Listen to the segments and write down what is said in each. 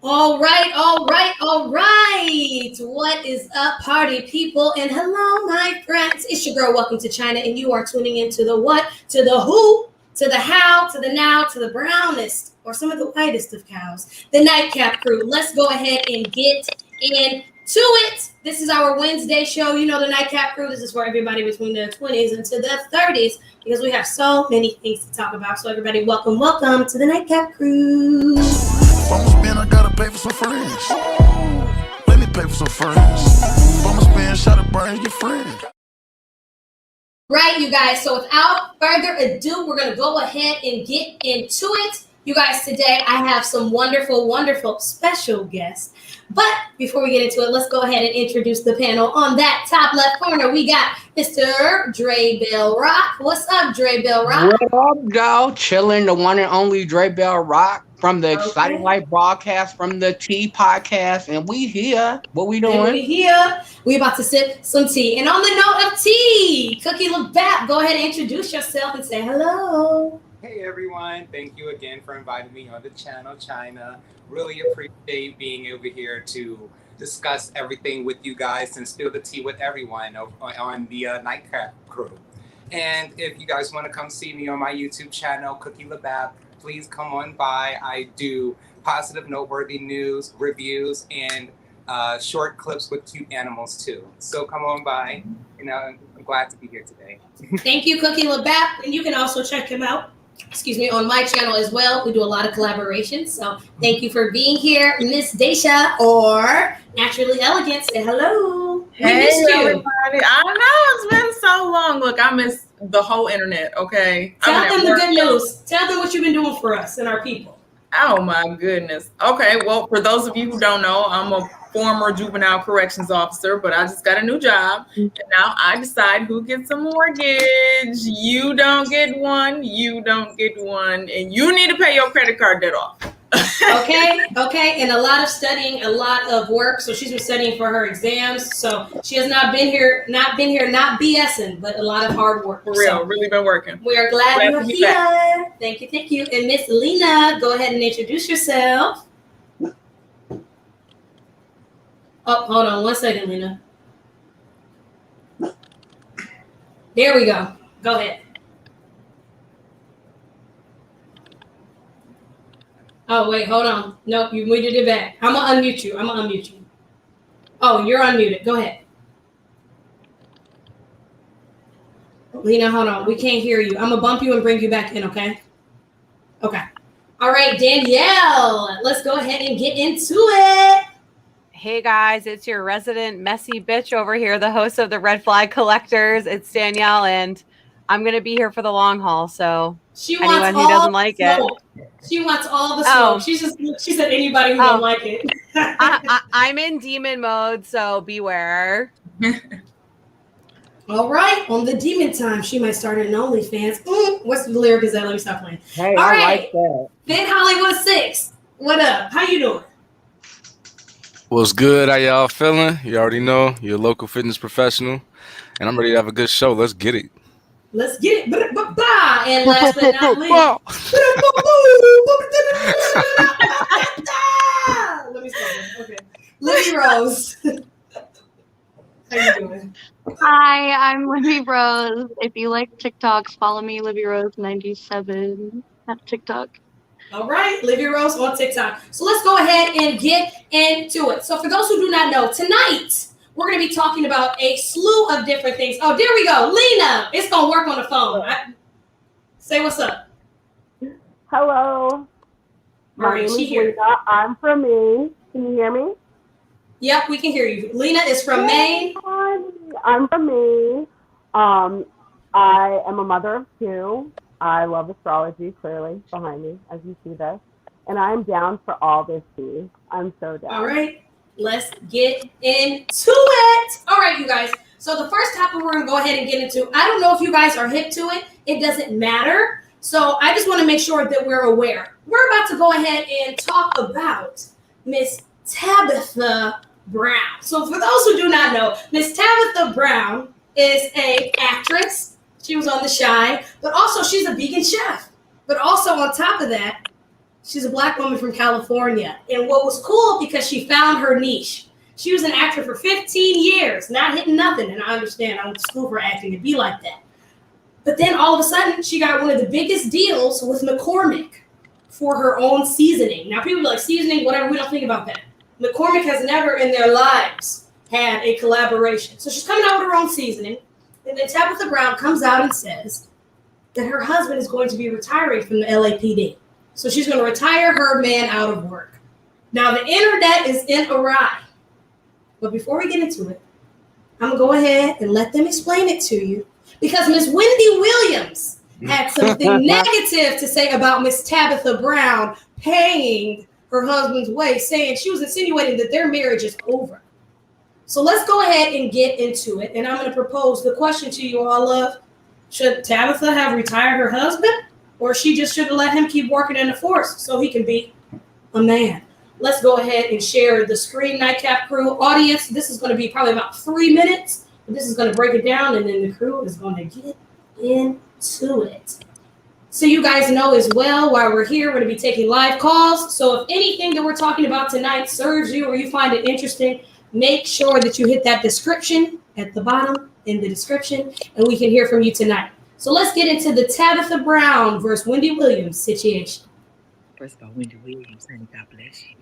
All right, all right, all right. What is up, party people? And hello, my friends. It's your girl, Welcome to China, and you are tuning into the what, to the who, to the how, to the now, to the brownest, or some of the whitest of cows, the Nightcap Crew. Let's go ahead and get into it. This is our Wednesday show. You know the Nightcap Crew. This is for everybody between their 20s and to the 30s because we have so many things to talk about. So everybody, welcome, welcome to the Nightcap Crew. I'ma spend, I gotta pay for some friends. Let me pay for some friends. I'ma spend, shot of brains, your friend. Right, you guys. So without further ado, we're gonna go ahead and get into it. You guys, today I have some wonderful, wonderful special guests. But before we get into it, let's go ahead and introduce the panel. On that top left corner, we got Mr. Dre Bell Rock. What's up, Dre Bell Rock? What up, y'all? Chilling, the one and only Dre Bell Rock from the Exciting Life broadcast, from the Tea podcast, and we here. What we doing? And we here. We about to sip some tea. And on the note of tea, Cookie LaBap, go ahead and introduce yourself and say hello. Hey everyone, thank you again for inviting me on the channel, China. Really appreciate being over here to discuss everything with you guys and spill the tea with everyone on the Nightcap Crew. And if you guys want to come see me on my YouTube channel, Cookie LaBap, please come on by. I do positive, noteworthy news, reviews, and short clips with cute animals too. So come on by. You know, I'm glad to be here today. Thank you, Cookie LaBap. And you can also check him out, on my channel as well. We do a lot of collaborations. So thank you for being here, Miss Daisha, or Naturally Elegant. Say hello. Hey, everybody. I know it's been so long. Look, I miss the whole internet. Okay. Tell them the good news. Tell them what you've been doing for us and our people. Oh my goodness. Okay. Well, for those of you who don't know, I'm a former juvenile corrections officer, but I just got a new job. And now I decide who gets a mortgage. You don't get one. You don't get one. And you need to pay your credit card debt off. Okay. And a lot of studying, a lot of work. So she's been studying for her exams. So she has not BSing, but a lot of hard work. For real, so really been working. We are glad you're here. Thank you. And Miss Lena, go ahead and introduce yourself. Oh, hold on 1 second, Lena. There we go. Go ahead. Oh, wait, hold on. Nope, you muted it back. I'm going to unmute you. Oh, you're unmuted. Go ahead. Lena, hold on. We can't hear you. I'm going to bump you and bring you back in, okay? Okay. All right, Danielle, let's go ahead and get into it. Hey guys, it's your resident messy bitch over here, the host of the Red Flag Collectors. It's Danielle, and I'm gonna be here for the long haul. So She anyone wants who all doesn't the like smoke. She wants all the Oh. smoke. She said anybody who don't like it. I'm in demon mode, so beware. All right, on the demon time, she might start an OnlyFans. What's the lyric is that? Let me stop playing. Hey, All I right. like that. Ben Hollywood 6, what up? How you doing? What's good? How y'all feeling? You already know you're a local fitness professional, and I'm ready to have a good show. Let's get it. Let's get it. Ba-da-ba-ba. And last but not least, Wow. let me stop. Okay, Libby Rose. How you doing? Hi, I'm Libby Rose. If you like TikToks, follow me, Libby Rose 97 at TikTok. All right, Libby Rose on TikTok. So let's go ahead and get into it. So for those who do not know, tonight we're going to be talking about a slew of different things. Oh, there we go. Lena, it's going to work on the phone. Say what's up. Hello. My name is Lena. I'm from Maine. Can you hear me? Yep, we can hear you. Lena is from Maine. I'm from Maine. I am a mother of two. I love astrology, clearly, behind me, as you see this. And I'm down for all this tea. I'm so down. All right, let's get into it. All right, you guys. So the first topic we're going to go ahead and get into, I don't know if you guys are hip to it. It doesn't matter. So I just want to make sure that we're aware. We're about to go ahead and talk about Miss Tabitha Brown. So for those who do not know, Miss Tabitha Brown is an actress. She was on The Chi, but also she's a vegan chef. But also on top of that, she's a Black woman from California. And what was cool, because she found her niche. She was an actor for 15 years, not hitting nothing. And I understand, I went to school for acting to be like that. But then all of a sudden, she got one of the biggest deals with McCormick for her own seasoning. Now people are like, seasoning, whatever, we don't think about that. McCormick has never in their lives had a collaboration. So she's coming out with her own seasoning. And then Tabitha Brown comes out and says that her husband is going to be retiring from the LAPD. So she's going to retire her man out of work. Now, the internet is in awry. But before we get into it, I'm going to go ahead and let them explain it to you. Because Miss Wendy Williams had something negative to say about Miss Tabitha Brown paying her husband's way, saying she was insinuating that their marriage is over. So let's go ahead and get into it. And I'm going to propose the question to you all of, should Tabitha have retired her husband? Or she just should have let him keep working in the force so he can be a man? Let's go ahead and share the screen, Nightcap Crew. Audience, this is going to be probably about 3 minutes. But this is going to break it down, and then the crew is going to get into it. So you guys know as well, while we're here, we're going to be taking live calls. So if anything that we're talking about tonight serves you or you find it interesting, make sure that you hit that description at the bottom in the description, and we can hear from you tonight. So let's get into the Tabitha Brown versus Wendy Williams situation. First of all, Wendy Williams, honey, God bless you.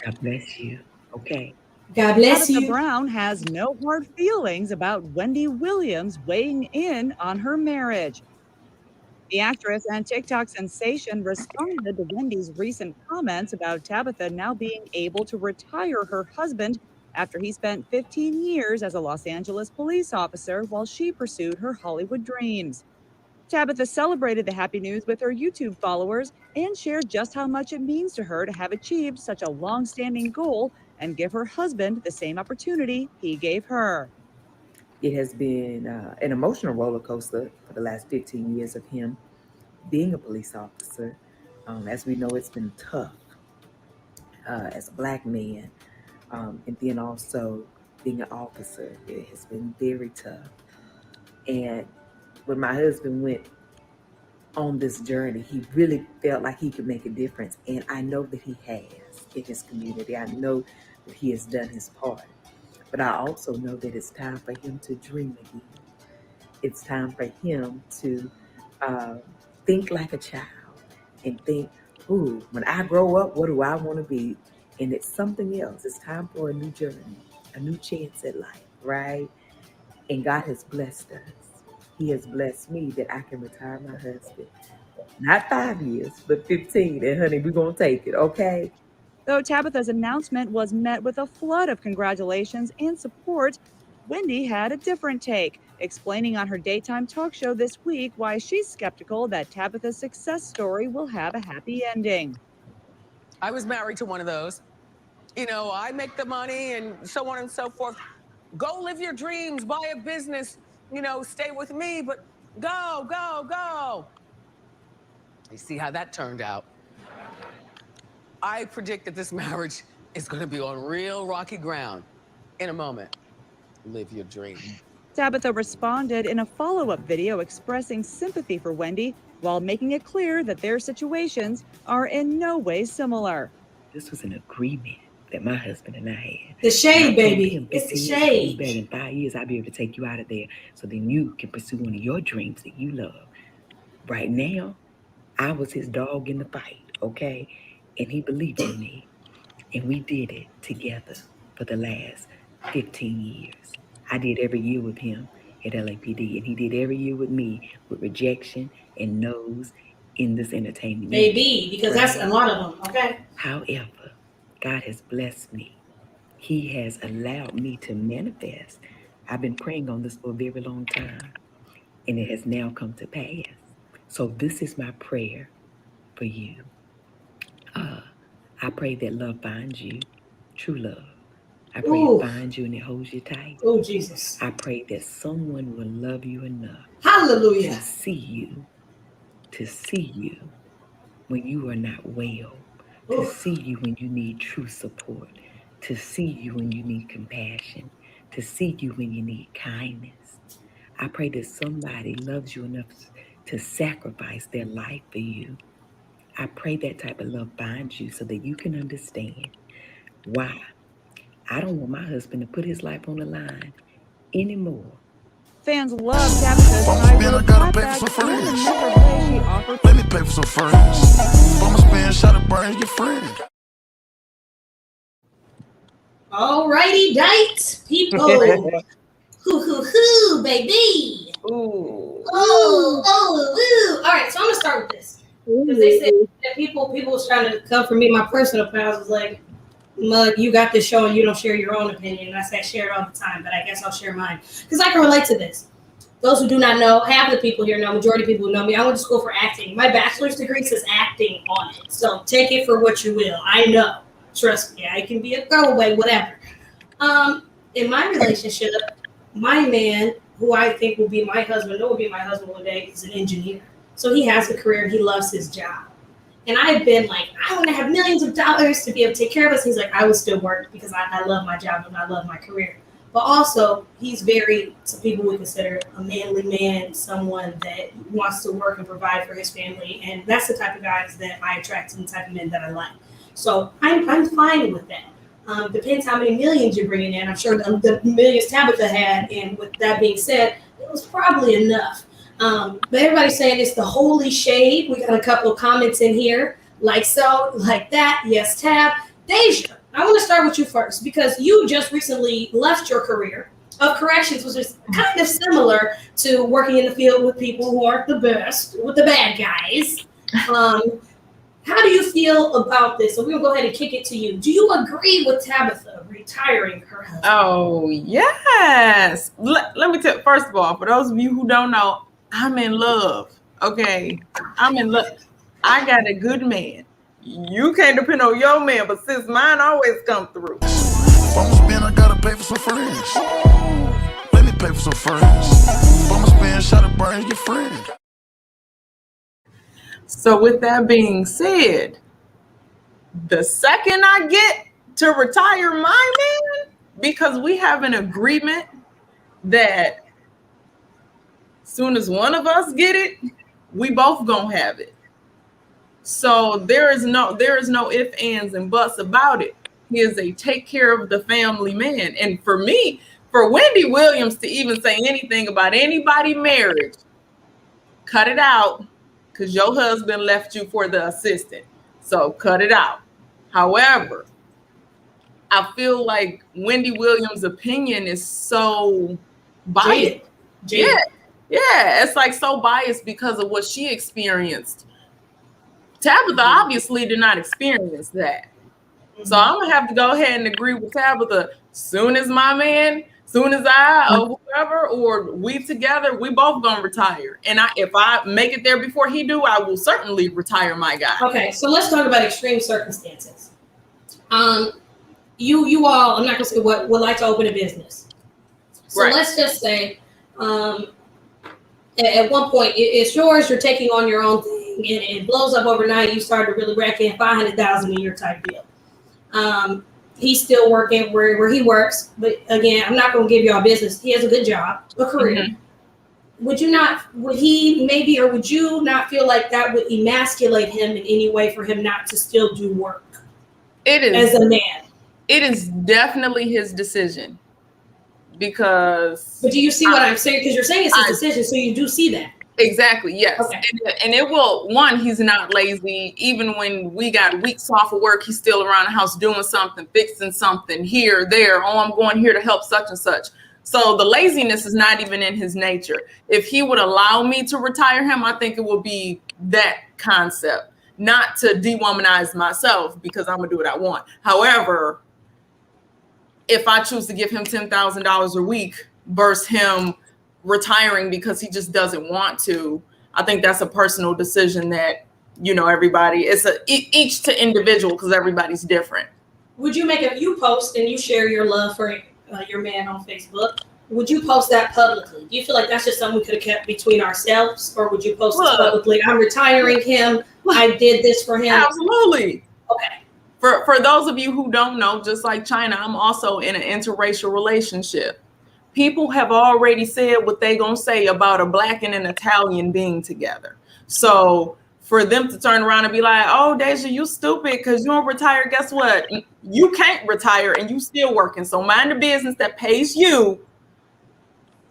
God bless you. Okay. God bless Tabitha you. Brown has no hard feelings about Wendy Williams weighing in on her marriage. The actress and TikTok sensation responded to Wendy's recent comments about Tabitha now being able to retire her husband after he spent 15 years as a Los Angeles police officer while she pursued her Hollywood dreams. Tabitha celebrated the happy news with her YouTube followers and shared just how much it means to her to have achieved such a long-standing goal and give her husband the same opportunity he gave her. It has been an emotional roller coaster for the last 15 years of him being a police officer. As we know, it's been tough as a Black man. And then also being an officer, it has been very tough. And when my husband went on this journey, he really felt like he could make a difference. And I know that he has in his community. I know that he has done his part. But I also know that it's time for him to dream again. It's time for him to think like a child and think, ooh, when I grow up, what do I want to be? And it's something else. It's time for a new journey, a new chance at life, right? And God has blessed us. He has blessed me that I can retire my husband Not 5 years, but 15. And honey, we're going to take it, okay? Though Tabitha's announcement was met with a flood of congratulations and support, Wendy had a different take, explaining on her daytime talk show this week why she's skeptical that Tabitha's success story will have a happy ending. I was married to one of those. You know, I make the money and so on and so forth. Go live your dreams, buy a business, you know, stay with me, but go, go, go. You see how that turned out. I predict that this marriage is going to be on real rocky ground in a moment. Live your dream. Tabitha responded in a follow-up video expressing sympathy for Wendy while making it clear that their situations are in no way similar. This was an agreement that my husband and I had. The shade, baby. It's the shade. Back in 5 years, I'll be able to take you out of there so then you can pursue one of your dreams that you love. Right now, I was his dog in the fight, okay? And he believed in me. And we did it together for the last 15 years. I did every year with him at LAPD, and he did every year with me with rejection and no's in this entertainment. Baby, because that's a lot of them, okay? However, God has blessed me. He has allowed me to manifest. I've been praying on this for a very long time, and it has now come to pass. So this is my prayer for you. I pray that love finds you, true love. I pray it finds you and it holds you tight. Oh, Jesus. I pray that someone will love you enough. Hallelujah. To see you when you are not well, to see you when you need true support, to see you when you need compassion, to see you when you need kindness. I pray that somebody loves you enough to sacrifice their life for you. I pray that type of love finds you so that you can understand why. I don't want my husband to put his life on the line anymore. Fans love Tabitha's I gotta pay for some friends. Let me pay for some friends. I'ma spend shot of brains, your friend. Alrighty, dice, people. Hoo, baby. Ooh. Oh. All right, so I'm gonna start with this because they said that people was trying to come for me. My personal pals was like, "Mug, you got this show and you don't share your own opinion." And I said, share it all the time, but I guess I'll share mine because I can relate to this. Those who do not know, half the people here know, majority of people who know me, I went to school for acting. My bachelor's degree says acting on it. So take it for what you will. I know. Trust me, I can be a throwaway, whatever. In my relationship, my man, who I think will be my husband, will be my husband one day, is an engineer. So he has a career, he loves his job. And I've been like, I want to have millions of dollars to be able to take care of us. He's like, I would still work because I love my job and I love my career. But also, he's some people would consider a manly man, someone that wants to work and provide for his family. And that's the type of guys that I attract and the type of men that I like. So I'm fine with that. Depends how many millions you're bringing in. I'm sure the millions Tabitha had. And with that being said, it was probably enough. But everybody's saying it's the holy shade. We got a couple of comments in here. Like so, like that. Yes, Tab. Deja, I want to start with you first because you just recently left your career of corrections, which is kind of similar to working in the field with people who aren't the best, with the bad guys. How do you feel about this? So we'll go ahead and kick it to you. Do you agree with Tabitha retiring her husband? Oh, yes. Let me tell you, first of all, for those of you who don't know, I'm in love. Okay. I'm in love. I got a good man. You can't depend on your man, but since mine always come through. I'ma spend, I gotta pay for some friends. Let me pay for some friends. I'ma spend, shot of brains, your friend. So with that being said, the second I get to retire my man, because we have an agreement that soon as one of us get it, we both gonna have it. So there is no ifs, ands, and buts about it. He is a take care of the family man. And for me, for Wendy Williams to even say anything about anybody marriage, cut it out, because your husband left you for the assistant. So cut it out. However, I feel like Wendy Williams' opinion is so biased. Yeah, it's like so biased because of what she experienced Tabitha obviously did not experience that. So I'm gonna have to go ahead and agree with Tabitha. Soon as my man, soon as I or whoever or we together, we both gonna retire. And if I make it there before he do, I will certainly retire my guy. Okay, so let's talk about extreme circumstances. You all, I'm not gonna say what would like to open a business. So let's just say, at one point it's yours. You're taking on your own thing, and it blows up overnight. You start to really rack in $500,000 a year type deal. He's still working where he works, but again, I'm not going to give y'all business. He has a good job, a career. Mm-hmm. Would you not feel like that would emasculate him in any way for him not to still do work? It is as a man. It is definitely his decision because. But do you see what I'm saying? Because you're saying it's his decision, so you do see that. Exactly. Yes. Okay. And it will, one, he's not lazy. Even when we got weeks off of work, he's still around the house doing something, fixing something here, there. Oh, I'm going here to help such and such. So the laziness is not even in his nature. If he would allow me to retire him, I think it would be that concept, not to de-womanize myself because I'm going to do what I want. However, if I choose to give him $10,000 a week versus him retiring because he just doesn't want to, I think that's a personal decision that, everybody, it's each to individual because everybody's different. Would you you post and you share your love for your man on Facebook? Would you post that publicly? Do you feel like that's just something we could have kept between ourselves, or would you post it publicly? I'm retiring him. I did this for him. Absolutely. Okay. For those of you who don't know, just like China, I'm also in an interracial relationship. People have already said what they gonna say about a Black and an Italian being together. So for them to turn around and be like, "Oh, Deja, you stupid because you don't retire." Guess what? You can't retire and you still working. So mind the business that pays you,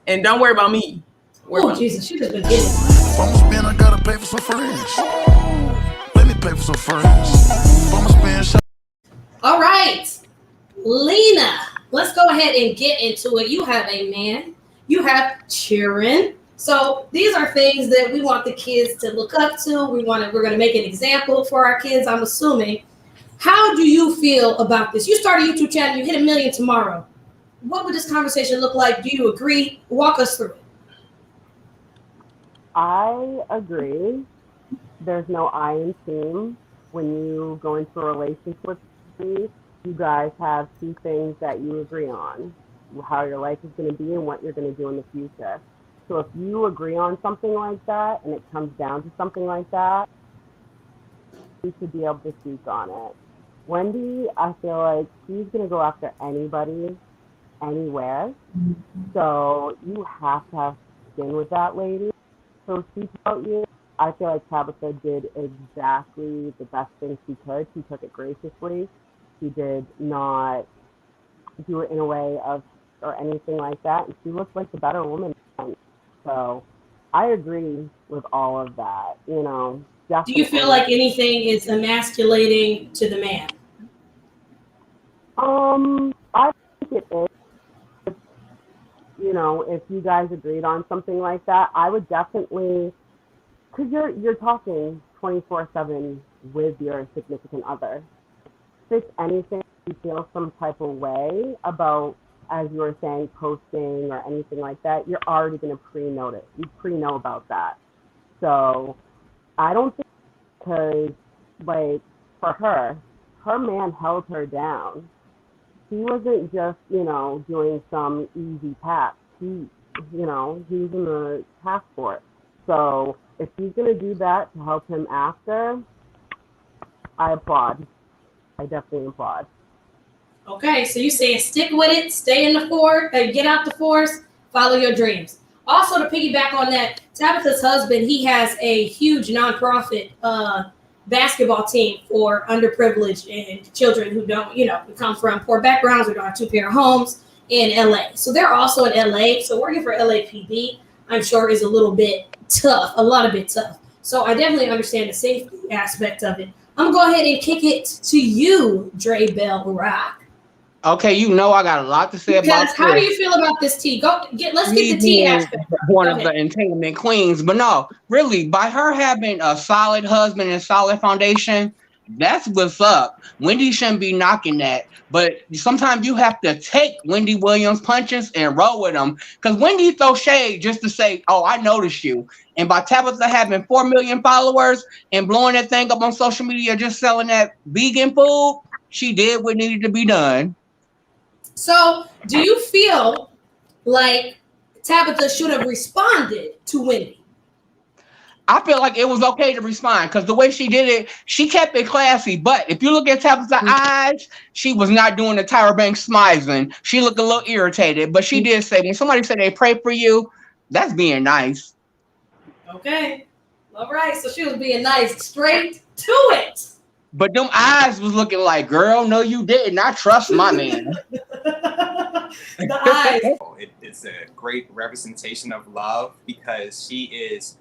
and don't worry about me. Oh Jesus, she just been getting. If I'ma spend, I gotta pay for some friends. Let me pay for some friends. If I'ma spend. All right, Lena. Let's go ahead and get into it. You have a man, you have children. So these are things that we want the kids to look up to. We're going to make an example for our kids, I'm assuming. How do you feel about this? You start a YouTube channel, you hit 1 million tomorrow. What would this conversation look like? Do you agree? Walk us through it. I agree. There's no I in team. When you go into a relationship with me, you guys have two things that you agree on, how your life is going to be and what you're going to do in the future. So if you agree on something like that and it comes down to something like that, you should be able to speak on it. Wendy, I feel like she's going to go after anybody, anywhere. So you have to have skin with that lady. So she told you, I feel like Tabitha did exactly the best thing she could. She took it graciously. She did not do it in a way of or anything like that. And she looked like the better woman. So I agree with all of that, Definitely. Do you feel like anything is emasculating to the man? I think it is. If you guys agreed on something like that, I would definitely, because you're talking 24/7 with your significant other. If anything, you feel some type of way about, as you were saying, posting or anything like that, you're already going to pre-note it. You pre-know about that. So I don't think, because, for her man held her down. He wasn't just, doing some easy path. He was in the task force. So if he's going to do that to help him after, I applaud. I definitely applaud. Okay, so you saying stick with it, stay in the force, get out the force, follow your dreams. Also, to piggyback on that, Tabitha's husband, he has a huge nonprofit basketball team for underprivileged and children who don't, come from poor backgrounds or don't have two parent homes in LA. So they're also in LA. So working for LAPD, I'm sure, is a little bit tough, a lot of bit tough. So I definitely understand the safety aspect of it. I'm going to go ahead and kick it to you, Dre Bell Rock. Okay, you know I got a lot to say about Because how do this. you feel about this tea? Let's get the Me tea being aspect. one Go of the ahead. entanglement queens, but no, really, by her having a solid husband and solid foundation, that's what's up. Wendy shouldn't be knocking that, but sometimes you have to take Wendy Williams punches and roll with them. Because Wendy throw shade just to say, "Oh, I noticed you." And by Tabitha having 4 million followers and blowing that thing up on social media, just selling that vegan food, she did what needed to be done. So, do you feel like Tabitha should have responded to Wendy? I feel like it was okay to respond because the way she did it, she kept it classy. But if you look at Tabitha's eyes, she was not doing the Tyra Banks smiling. She looked a little irritated, but she did say, when somebody said they pray for you, that's being nice. Okay. All right. So she was being nice, straight to it. But them eyes was looking like, girl, no, you didn't. I trust my man. The eyes. It's a great representation of love because she's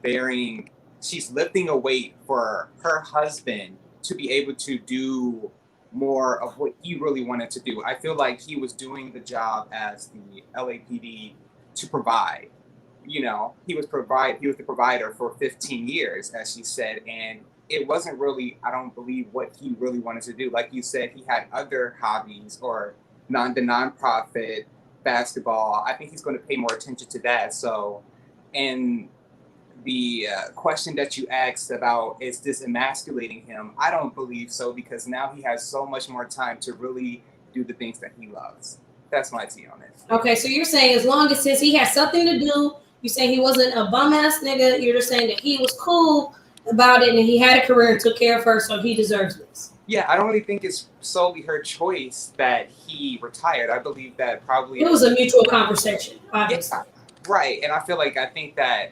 lifting a weight for her husband to be able to do more of what he really wanted to do. I feel like he was doing the job as the LAPD to provide. You know, he was the provider for 15 years, as she said, and it wasn't really, I don't believe, what he really wanted to do. Like you said, he had other hobbies or the nonprofit basketball. I think he's going to pay more attention to that. So, and the question that you asked about, is this emasculating him? I don't believe so, because now he has so much more time to really do the things that he loves. That's my tea on it. Okay, so you're saying as long as he has something to do, you saying he wasn't a bum ass nigga, you're just saying that he was cool about it and he had a career and took care of her, so he deserves this. Yeah, I don't really think it's solely her choice that he retired. I believe that probably It was a mutual conversation, obviously. Yeah, right. And I think that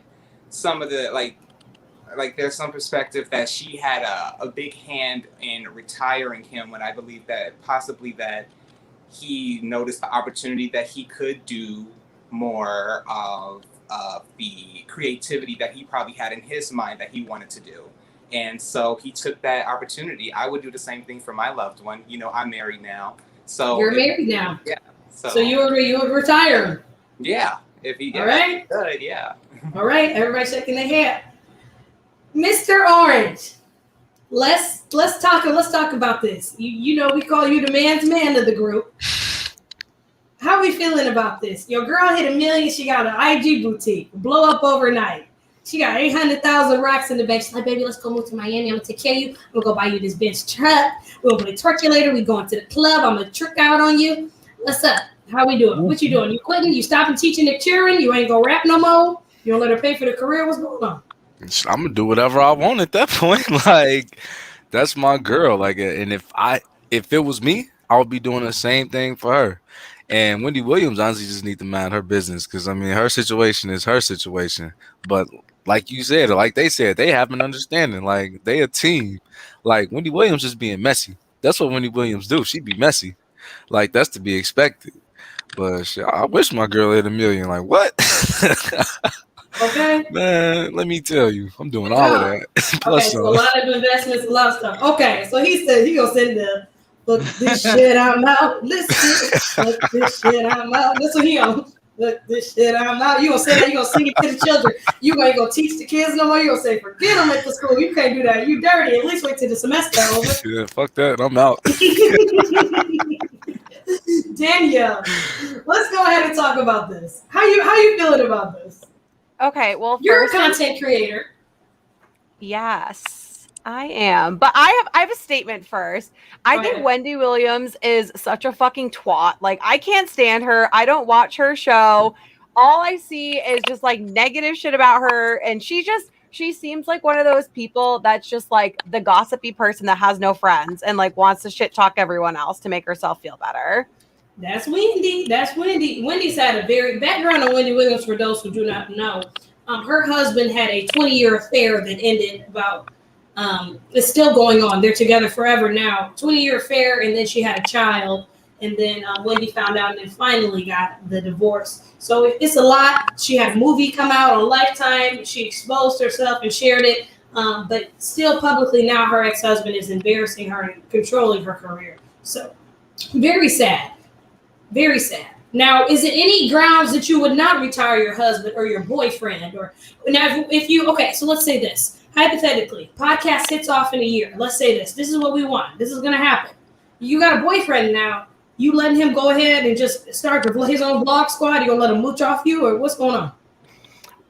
some of the like there's some perspective that she had a big hand in retiring him, when I believe that possibly that he noticed the opportunity that he could do more of the creativity that he probably had in his mind that he wanted to do. And so he took that opportunity. I would do the same thing for my loved one. You know, I'm married now. So You're married now. Yeah. So you would retire him. Yeah. If he All right. Good, yeah. All right, everybody shaking their head. Mr. Orange, let's talk about this. You know we call you the man's man of the group. How are we feeling about this? Your girl hit 1 million. She got an IG boutique, blow up overnight. She got 800,000 racks in the bank. She's like, baby, let's go move to Miami. I'm gonna take care of you. I'm gonna go buy you this Benz truck. We're gonna put a twerkulator. We going to the club. I'm gonna trick out on you. What's up? How we doing? What you doing? You quitting? You stopping teaching the children? You ain't gonna rap no more? You don't let her pay for the career? What's going on? I'm gonna do whatever I want at that point. Like, that's my girl. Like, and if it was me, I would be doing the same thing for her. And Wendy Williams honestly just need to mind her business, because I mean her situation is her situation. But like you said, or like they said, they have an understanding. Like, they a team. Like, Wendy Williams just being messy. That's what Wendy Williams do. She be messy. Like, that's to be expected. But shit, I wish my girl hit 1 million. Like, what? Okay. Man, let me tell you, I'm doing all of that. Okay, so a lot of investments, a lot of stuff. Okay, so he said he gonna send the look this shit I'm out. Listen, look this shit I'm out. That's what he on. Look this shit I'm out. You gonna say that? You gonna sing it to the children? You ain't gonna teach the kids no more? You gonna say forget them at the school? You can't do that. You dirty. At least wait till the semester over. Yeah, fuck that. I'm out. Danielle, let's go ahead and talk about this. How you feeling about this? Okay, well, You're a first, content creator. Yes, I am. But I have a statement first. I think Wendy Williams is such a fucking twat. Like, I can't stand her. I don't watch her show. All I see is just like negative shit about her. And she seems like one of those people that's just like the gossipy person that has no friends and like wants to shit talk everyone else to make herself feel better. That's Wendy. That's Wendy. Wendy's had a very background on Wendy Williams. For those who do not know, her husband had a 20-year affair that ended about. It's still going on. They're together forever now. 20-year affair, and then she had a child, and then Wendy found out, and then finally got the divorce. So it's a lot. She had a movie come out on Lifetime. She exposed herself and shared it, but still publicly now, her ex-husband is embarrassing her and controlling her career. So. Very sad. Very sad. Now, is it any grounds that you would not retire your husband or your boyfriend? Or now, if you okay, so let's say this hypothetically, podcast hits off in a year. Let's say this is what we want. This is going to happen. You got a boyfriend now. You letting him go ahead and just start his own vlog squad? You gonna let him mooch off you, or what's going on?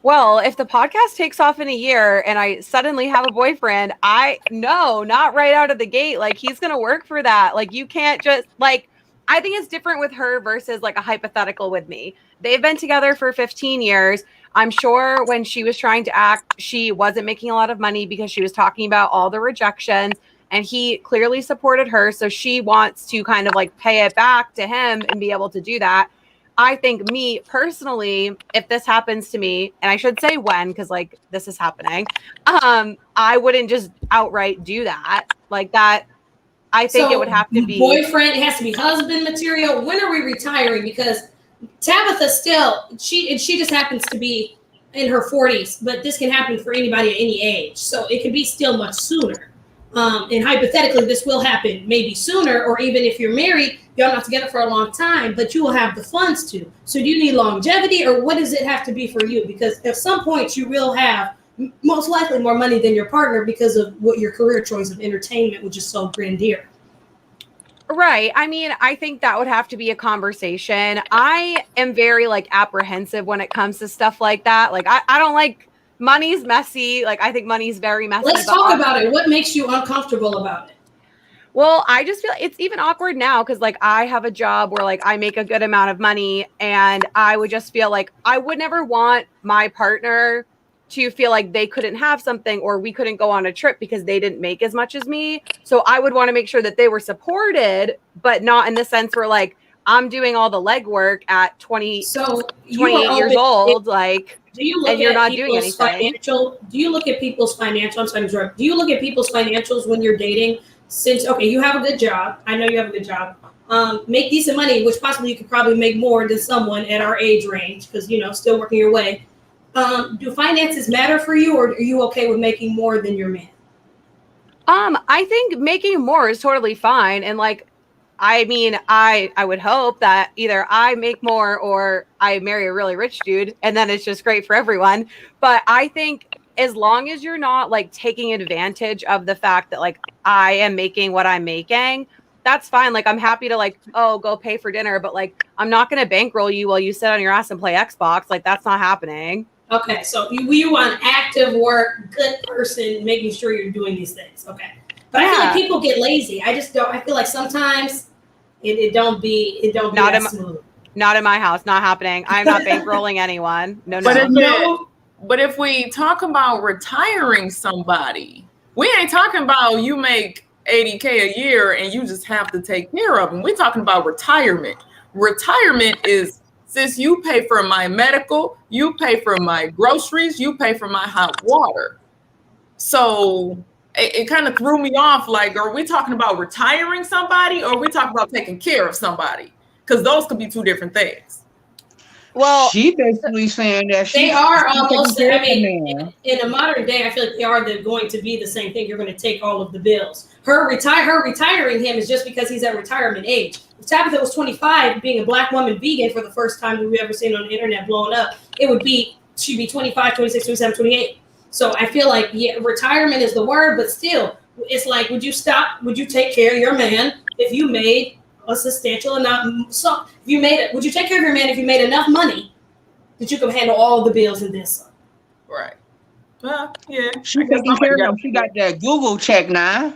Well, if the podcast takes off in a year and I suddenly have a boyfriend, not right out of the gate. Like, he's going to work for that. Like, you can't just, like, I think it's different with her versus like a hypothetical with me. They've been together for 15 years. I'm sure when she was trying to act, she wasn't making a lot of money because she was talking about all the rejections, and he clearly supported her. So she wants to kind of like pay it back to him and be able to do that. I think me personally, if this happens to me, and I should say when, because like this is happening, I wouldn't just outright do that. Like that, I think it would have to be boyfriend. It has to be husband material. When are we retiring? Because Tabitha still, she just happens to be in her 40s, but this can happen for anybody at any age. So it can be still much sooner. And hypothetically, this will happen maybe sooner, or even if you're married, y'all not together for a long time, but you will have the funds to. So do you need longevity, or what does it have to be for you? Because at some point you will have most likely more money than your partner because of what your career choice of entertainment, which is so grandier. Right. I mean, I think that would have to be a conversation. I am very like apprehensive when it comes to stuff like that. Like I don't like money's messy. Like I think money's very messy. Let's talk about it. What makes you uncomfortable about it? Well, I just feel it's even awkward now because like I have a job where like I make a good amount of money, and I would just feel like I would never want my partner to feel like they couldn't have something or we couldn't go on a trip because they didn't make as much as me. So I would want to make sure that they were supported, but not in the sense where like I'm doing all the legwork at 28 years old. Like, and you're not doing anything. Do you look at people's financial? I'm sorry to interrupt. Do you look at people's financials when you're dating? Since okay, you have a good job. I know you have a good job. Make decent money, which possibly you could probably make more than someone at our age range because still working your way. Do finances matter for you, or are you okay with making more than your man? I think making more is totally fine. And like, I mean, I would hope that either I make more or I marry a really rich dude, and then it's just great for everyone. But I think as long as you're not like taking advantage of the fact that like I am making what I'm making, that's fine. Like I'm happy to like, oh, go pay for dinner, but like I'm not going to bankroll you while you sit on your ass and play Xbox. Like that's not happening. Okay, so you want active work, good person, making sure you're doing these things. Okay, but I feel like people get lazy. I just don't. I feel like sometimes it don't be that smooth. Not in my house. Not happening. I'm not bankrolling anyone. No. But if we talk about retiring somebody, we ain't talking about you make $80K a year and you just have to take care of them. We're talking about retirement. Retirement is, sis, you pay for my medical, you pay for my groceries, you pay for my hot water. So it kind of threw me off. Like, are we talking about retiring somebody, or are we talking about taking care of somebody? Because those could be two different things. Well, she basically saying that they are almost. I mean, in a modern day, I feel like they are going to be the same thing. You're going to take all of the bills. Her retiring him is just because he's at retirement age. If Tabitha was 25, being a black woman vegan for the first time we've ever seen on the internet blowing up, she'd be 25, 26, 27, 28. So I feel like retirement is the word, but still, it's like, would you take care of your man if you made a substantial amount? So if you made it, would you take care of your man if you made enough money that you could handle all the bills and then some? Right. Well, yeah. She taking care of him. She got that Google check now.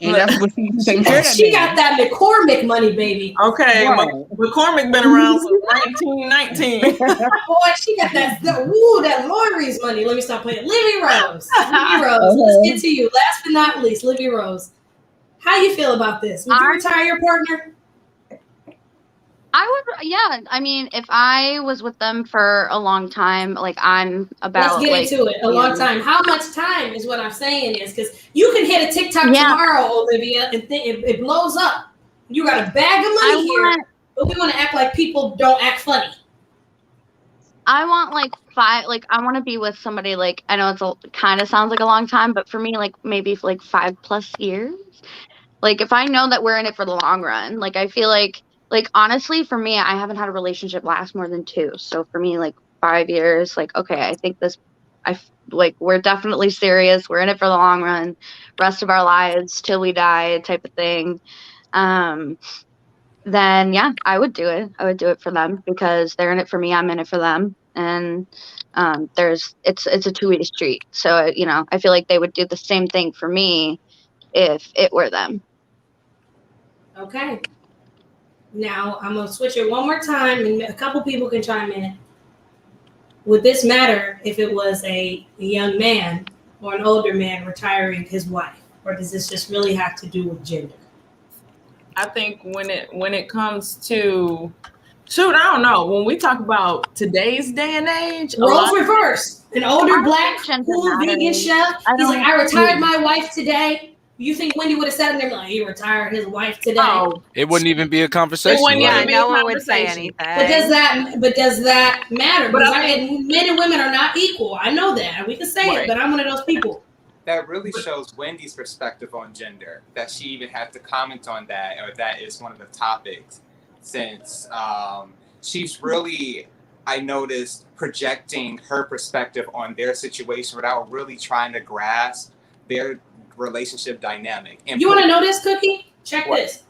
And that's what she's taking care of. She got that McCormick money, baby. Okay, right. McCormick been around since 1919. Boy, she got that Lori's money. Let me stop playing. Livy Rose. Let's get to you. Last but not least, Livy Rose. How you feel about this? Would you retire your partner? I would, yeah. I mean, if I was with them for a long time, like I'm about. Let's get into it. A long time. How much time is what I'm saying is because you can hit a TikTok tomorrow, Olivia, and it blows up. You got a bag of money here, but we want to act like people don't act funny. I want I want to be with somebody I know kind of sounds like a long time, but for me, maybe 5+ years. Like, if I know that we're in it for the long run, like, I feel like honestly, for me, I haven't had a relationship last more than 2. So for me, like 5 years, like, okay, I think we're definitely serious. We're in it for the long run, rest of our lives till we die type of thing. Then yeah, I would do it. I would do it for them because they're in it for me. I'm in it for them. And it's a two-way street. So, you know, I feel like they would do the same thing for me if it were them. Okay. Now I'm gonna switch it one more time, and a couple people can chime in. Would this matter if it was a young man or an older man retiring his wife, or does this just really have to do with gender? I think when it comes to shoot, I don't know. When we talk about today's day and age, roles reversed. An older black cool vegan chef. He's like, I retired my wife today. You think Wendy would have sat in there like, he retired his wife today? Oh, It wouldn't even be a conversation. Yeah, right? no one would say anything. But does that matter? Because men and women are not equal. I know that. We can say it, but I'm one of those people. That really shows Wendy's perspective on gender, that she even had to comment on that, or that is one of the topics, since she's really, I noticed, projecting her perspective on their situation without really trying to grasp their relationship dynamic. And You want to know this, Cookie? Check this.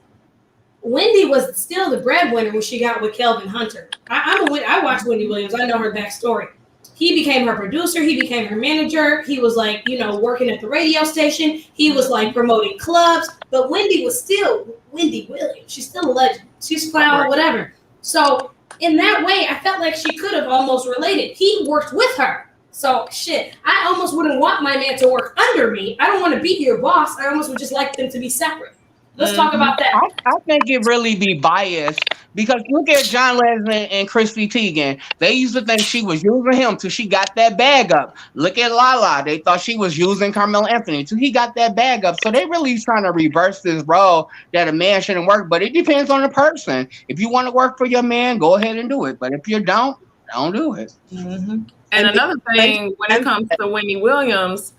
Wendy was still the breadwinner when she got with Kelvin Hunter. I watched Wendy Williams. I know her backstory. He became her producer. He became her manager. He was like, you know, working at the radio station. He was like promoting clubs. But Wendy was still Wendy Williams. She's still a legend. She's flower, whatever. So in that way, I felt like she could have almost related. He worked with her. So shit, I almost wouldn't want my man to work under me. I don't want to be your boss. I almost would just like them to be separate. Let's talk about that. I think it really be biased because look at John Leslie and Chrissy Teigen. They used to think she was using him till she got that bag up. Look at Lala. They thought she was using Carmelo Anthony till he got that bag up. So they really trying to reverse this role that a man shouldn't work. But it depends on the person. If you want to work for your man, go ahead and do it. But if you don't do it. Mm-hmm. And another thing, when it comes to Wendy Williams,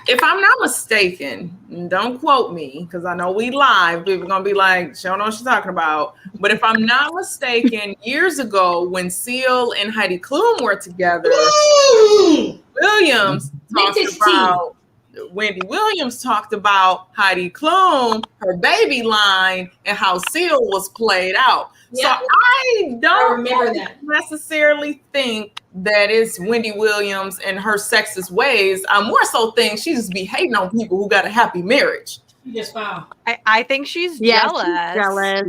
if I'm not mistaken, don't quote me because I know we live. People are gonna be like, she don't know what she's talking about. But if I'm not mistaken, years ago when Seal and Heidi Klum were together, Wendy Williams talked about Heidi Klum, her baby line, and how Seal was played out. Yeah. So I don't necessarily think that it's Wendy Williams and her sexist ways. I more so think she just be hating on people who got a happy marriage. She just found. I think she's jealous. She's jealous.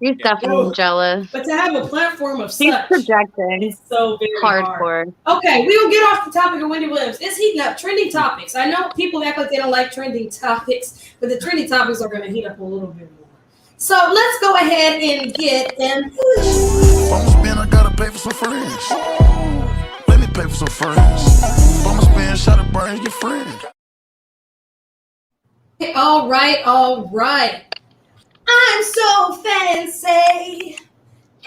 She's definitely jealous. But to have a platform of She's such, projecting. it's so very hardcore. Okay, we'll get off the topic of Wendy Williams. It's heating up. Trending topics. I know people act like they don't like trending topics, but the trending topics are going to heat up a little bit more. So let's go ahead and get them. If I'ma spend, I gotta pay for some friends. Let me pay for some friends. If I'ma spend, shot of brains, get friends. All right. I'm so fancy.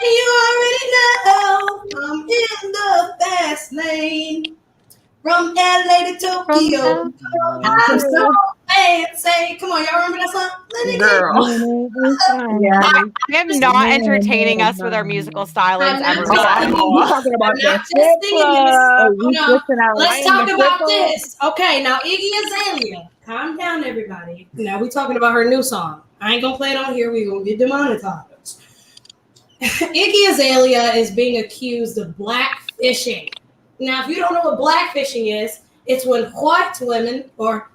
You already know I'm in the fast lane. From LA to Tokyo. I'm so fancy. Come on, y'all remember that song? Girl. I am not entertaining us with our musical stylings ever. Let's talk about this. Okay, now Iggy Azalea. Calm down, everybody. Now we're talking about her new song. I ain't gonna play it on here. We're gonna get demonetized. Iggy Azalea is being accused of blackfishing. Now, if you don't know what blackfishing is, it's when white women or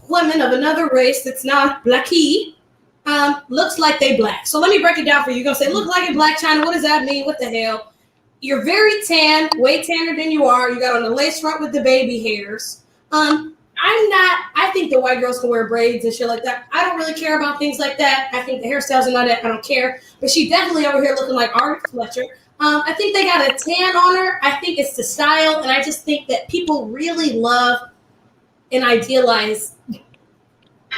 women of another race that's not blacky looks like they black. So let me break it down for you. You're gonna say, look like a black China. What does that mean? What the hell? You're very tan, way tanner than you are. You got on the lace front with the baby hairs. I think the white girls can wear braids and shit like that. I don't really care about things like that. I think the hairstyles and all that, I don't care. But she definitely over here looking like Art Fletcher. I think they got a tan on her. I think it's the style. And I just think that people really love and idealize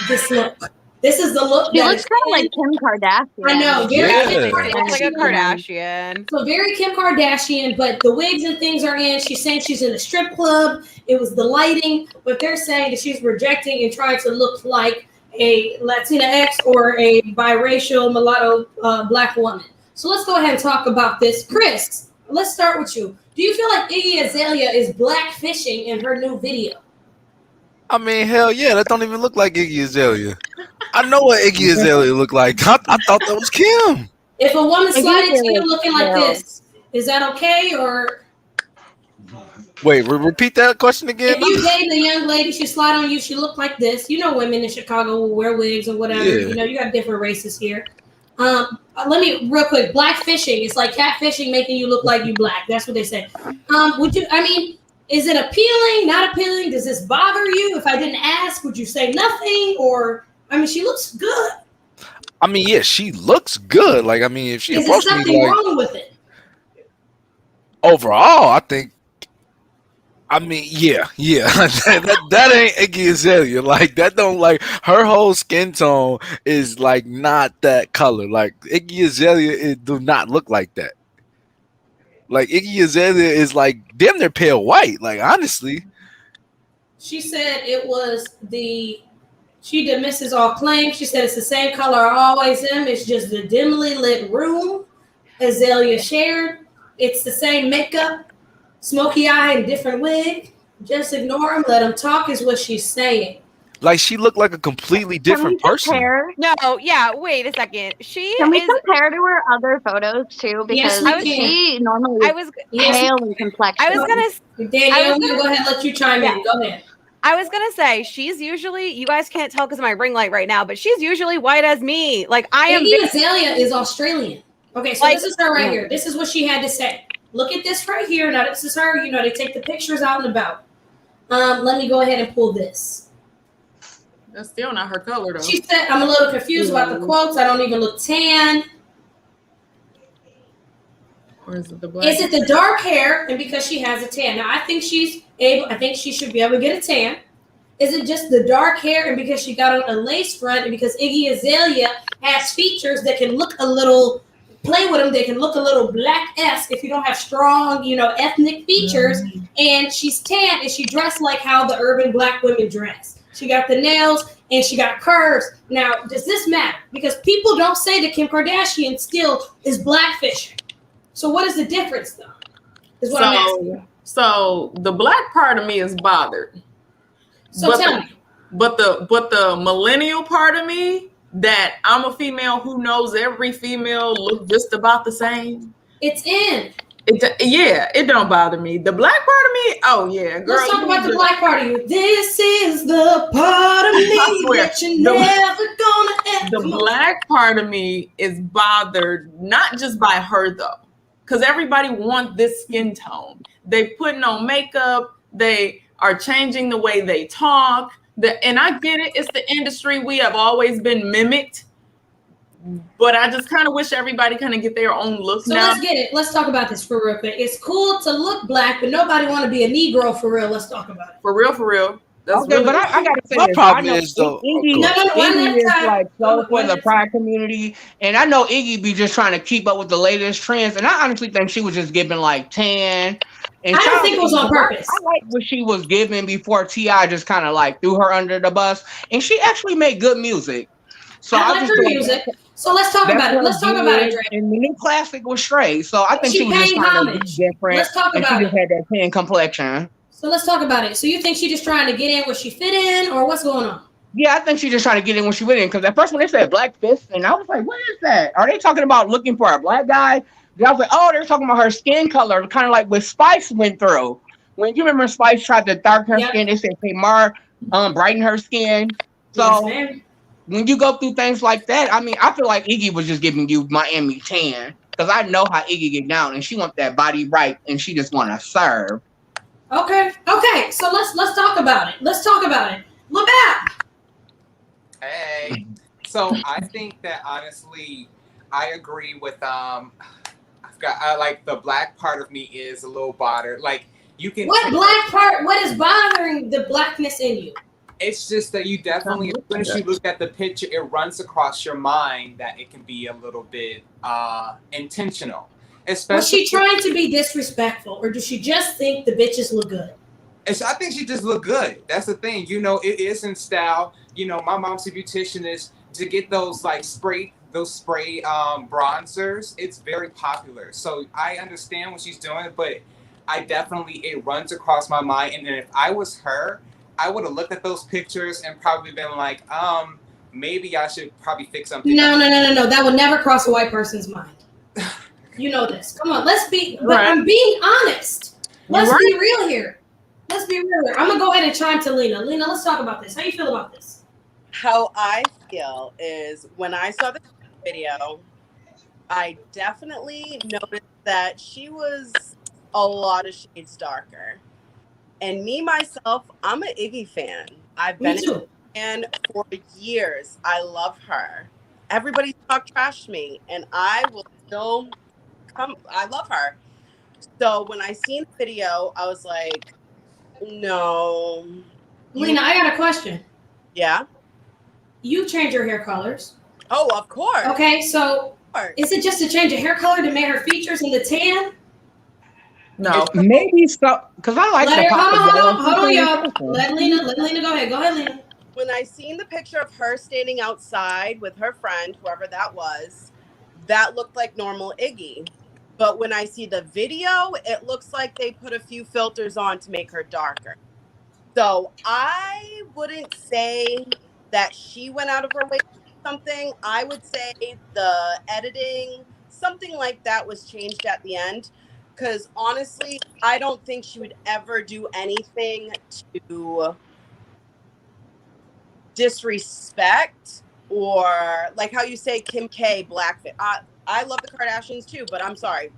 this look. This is the look. She that looks is kind of in. like Kim Kardashian. I know, very Yeah. Kim Looks like a Kardashian. Kardashian. So very Kim Kardashian, but the wigs and things are in. She's saying she's in a strip club. It was the lighting, but they're saying that she's rejecting and trying to look like a Latina X or a biracial mulatto black woman. So let's go ahead and talk about this. Chris, let's start with you. Do you feel like Iggy Azalea is blackfishing in her new video? I mean, hell yeah, that don't even look like Iggy Azalea. I know what Iggy Azalea look like. I thought that was Kim. If a woman Iggy slided to you Azalea, looking like no. this, is that okay? Or Wait, repeat that question again. if you date a young lady, she slide on you, she look like this. You know, women in Chicago will wear wigs or whatever. Yeah. You know, you got different races here. Let me real quick. Black fishing. It's like catfishing, making you look like you black. That's what they say. Would you? I mean, is it appealing? Not appealing? Does this bother you? If I didn't ask, would you say nothing? Or I mean, she looks good. I mean, yeah, she looks good. Like, I mean, if she Is there approached me, something like, wrong with it? overall, I think. I mean, yeah, that ain't Iggy Azalea. Like, that don't, like, her whole skin tone is like not that color. Like, Iggy Azalea, it do not look like that. Like, Iggy Azalea is like damn near pale white. Like, honestly, She said it was she dismisses all claims. She said it's the same color I always am. It's just the dimly lit room Azalea shared. It's the same makeup, smoky eye and different wig. Just ignore him. Let him talk is what she's saying. like she looked like a completely different person. No, yeah, wait a second. Can we compare to her other photos too? Yes, Because we can. she normally I was pale in complexion. I was gonna Danielle, I'm gonna go ahead and let you chime in. Go ahead. I was gonna say she's usually, you guys can't tell because of my ring light right now, but she's usually white as me. Like I am. Iggy Azalea is Australian. Okay, so Like- this is her right Yeah. here. This is what she had to say. Look at this right here. Now this is her. You know, they take the pictures out and about. Let me go ahead and pull this. That's still not her color though. She said, I'm a little confused about the quotes. I don't even look tan. Or is it the black? Is it the dark hair and because she has a tan? Now I think I think she should be able to get a tan. Is it just the dark hair and because she got on a lace front and because Iggy Azalea has features that can look a little, play with them, they can look a little black-esque if you don't have strong, you know, ethnic features. And she's tan and she dressed like how the urban black women dress. She got the nails and she got curves. Now, does this matter? Because people don't say that Kim Kardashian still is blackfishing. So what is the difference though? Is what I'm asking. So the black part of me is bothered. So But tell the- me. But the millennial part of me, that I'm a female who knows every female look just about the same. It's in. It don't bother me. The black part of me, oh yeah, girl. Let's talk you about the just- black part of you. This is the part of me I swear, that you're the- never gonna ever. The black part of me is bothered not just by her though, because everybody wants this skin tone. They putting on makeup. They are changing the way they talk. And I get it. It's the industry. We have always been mimicked. But I just kind of wish everybody kind of get their own look So now. let's get it. Let's talk about this for real quick. It's cool to look black, but nobody want to be a Negro for real. Let's talk about it. For real. That's Okay, really but I gotta say My this. problem I know is, though- Iggy, No, one Iggy at a is time. like so for One the at a pride community, and I know Iggy be just trying to keep up with the latest trends, and I honestly think she was just giving like tan. And I don't shout out think to it was Iggy, on 'cause purpose. I like what she was giving before T.I. just kind of like threw her under the bus, and she actually made good music. So I like just her feel like music. So let's talk that's about it. what Let's talk about it, did, Dre. And the new classic was Straight, so I think She she was just paid trying homage. to be different. Let's talk and about she just it. had that tan complexion. So let's talk about it. So you think she just trying to get in where she fit in, or what's going on? Yeah, I think she just trying to get in when she went in. Because at first when they said black fist, and I was like, what is that? Are they talking about looking for a black guy? And I was like, oh, they're talking about her skin color, kind of like what Spice went through. When you remember Spice tried to darken her Yep. skin, they said, hey, Mar, brighten her skin. So Yes, ma'am. when you go through things like that, I mean, I feel like Iggy was just giving you Miami tan. Because I know how Iggy get down, and she want that body right, and she just want to serve. Okay. So let's talk about it. Let's talk about it. Look out. Hey. So I think that honestly, I agree with I like the black part of me is a little bothered. Like you can What black part? What is bothering the blackness in you? It's just that you definitely, as soon as you look at the picture, it runs across your mind that it can be a little bit intentional. Especially, was she trying to be disrespectful, or does she just think the bitches look good? I think she just look good. That's the thing. You know, it is in style. You know, my mom's a beautician. To get those spray bronzers. It's very popular. So I understand what she's doing, but it runs across my mind. And if I was her, I would have looked at those pictures and probably been like, maybe I should probably fix something. No. That would never cross a white person's mind. You know this. Come on, let's be. But right. I'm being honest. Let's be real here. I'm gonna go ahead and chime to Lena. Lena, let's talk about this. How you feel about this? How I feel is when I saw the video, I definitely noticed that she was a lot of shades darker. And me, myself, I'm an Iggy fan. I've been a fan for years. I love her. Everybody talk trash to me, and I will still come. I love her. So when I seen the video, I was like, no. Lena, I got a question. Yeah? You change your hair colors. Oh, of course. Okay, so is it just a change of hair color to make her features in the tan? No, maybe so. Because I like the hold on, y'all. Let Lena go ahead. Go ahead, Lena. When I seen the picture of her standing outside with her friend, whoever that was, that looked like normal Iggy. But when I see the video, it looks like they put a few filters on to make her darker. So I wouldn't say that she went out of her way to do something. I would say the editing, something like that was changed at the end. Because honestly, I don't think she would ever do anything to disrespect or like how you say Kim K blackface. I love the Kardashians too, but I'm sorry.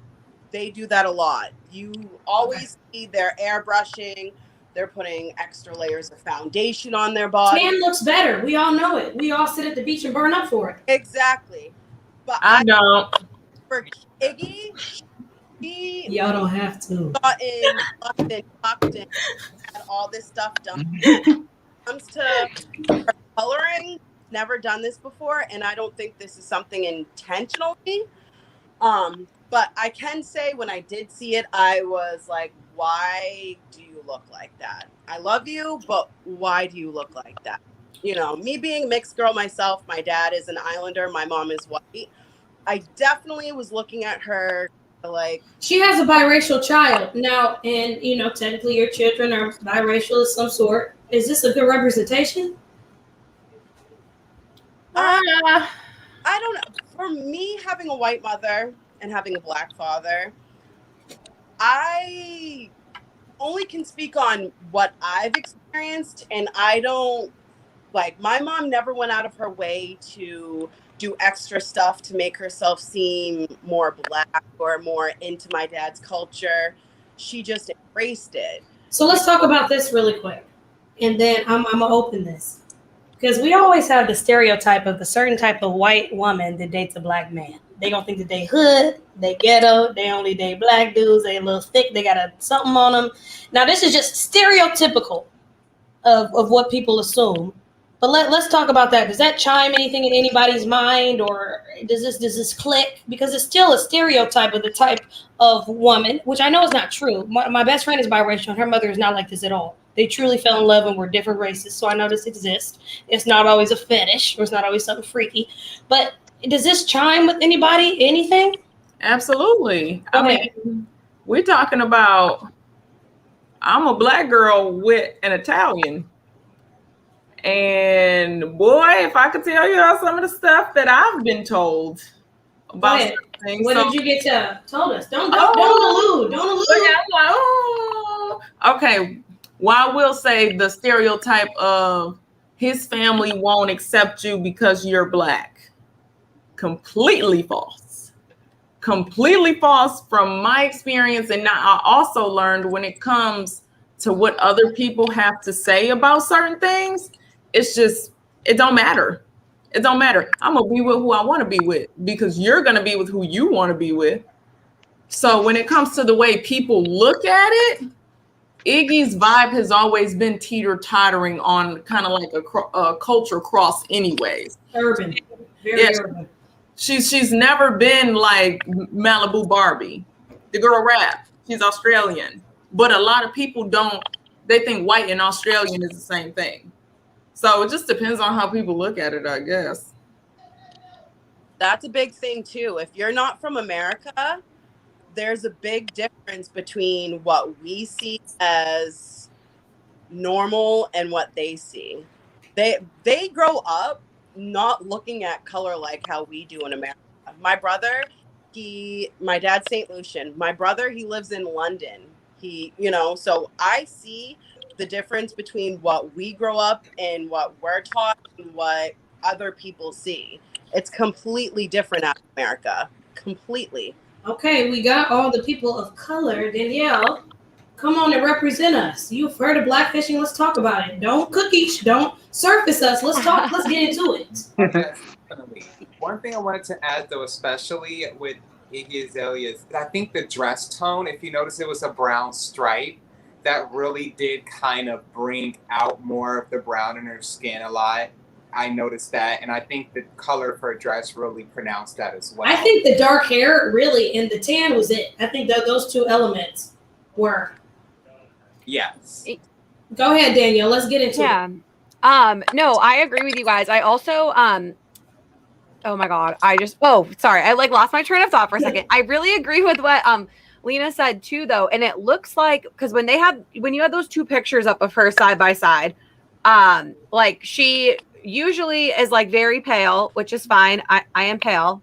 They do that a lot. You always see their airbrushing. They're putting extra layers of foundation on their body. Tan looks better. We all know it. We all sit at the beach and burn up for it. Exactly. But I don't. For Iggy, y'all don't have to. Tucked in, had all this stuff done. When it comes to her coloring, never done this before, and I don't think this is something intentionally. But I can say when I did see it, I was like, why do you look like that? I love you, but why do you look like that? You know, me being a mixed girl myself, my dad is an Islander, my mom is white. I definitely was looking at her like, she has a biracial child now, and you know, technically your children are biracial of some sort. Is this a good representation? I don't know. For me, having a white mother and having a black father, I only can speak on what I've experienced, and I don't like, my mom never went out of her way to do extra stuff to make herself seem more black or more into my dad's culture. She just embraced it. So let's talk about this really quick, and then I'm gonna open this, because we always have the stereotype of a certain type of white woman that dates a black man. They gonna think that they hood, they ghetto, they only date black dudes, they a little thick, they got something on them. Now this is just stereotypical of what people assume. But let's talk about that. Does that chime anything in anybody's mind, or does this click? Because it's still a stereotype of the type of woman, which I know is not true. My best friend is biracial, and her mother is not like this at all. They truly fell in love and were different races, so I know this exists. It's not always a fetish, or it's not always something freaky. But does this chime with anybody, anything? Absolutely. Okay. I mean, we're talking about, I'm a black girl with an Italian. And boy, if I could tell you some of the stuff that I've been told about certain things. What did you get told us? Don't allude. Don't allude. Yeah, I'm like, oh. Okay. Well, I will say the stereotype of his family won't accept you because you're black. Completely false. Completely false from my experience. And now I also learned when it comes to what other people have to say about certain things, it's just, it don't matter. It don't matter. I'm going to be with who I want to be with, because you're going to be with who you want to be with. So when it comes to the way people look at it, Iggy's vibe has always been teeter-tottering on kind of like a culture cross anyways. Urban. Very urban. She's never been like Malibu Barbie. The girl rap. She's Australian. But a lot of people they think white and Australian is the same thing. So it just depends on how people look at it, I guess. That's a big thing too. If you're not from America, there's a big difference between what we see as normal and what they see. They grow up not looking at color like how we do in America. My brother, my dad's St. Lucian. My brother, he lives in London. So I see the difference between what we grow up and what we're taught and what other people see. It's completely different out of America. Completely. Okay, we got all the people of color. Danielle, come on and represent us. You've heard of blackfishing. Let's talk about it. Don't cookies. Don't surface us. Let's talk. Let's get into it. One thing I wanted to add, though, especially with Iggy Azalea, is I think the dress tone, if you notice, it was a brown stripe. That really did kind of bring out more of the brown in her skin a lot. I noticed that, and I think the color of her dress really pronounced that as well. I think the dark hair really and the tan was it. I think that those two elements were. Yes. Go ahead, Danielle. Let's get into it. No, I agree with you guys. I also oh my god, sorry. I lost my train of thought for a second. I really agree with what Lena said too, though, and it looks like because when you had those two pictures up of her side by side, she usually is very pale, which is fine. I am pale,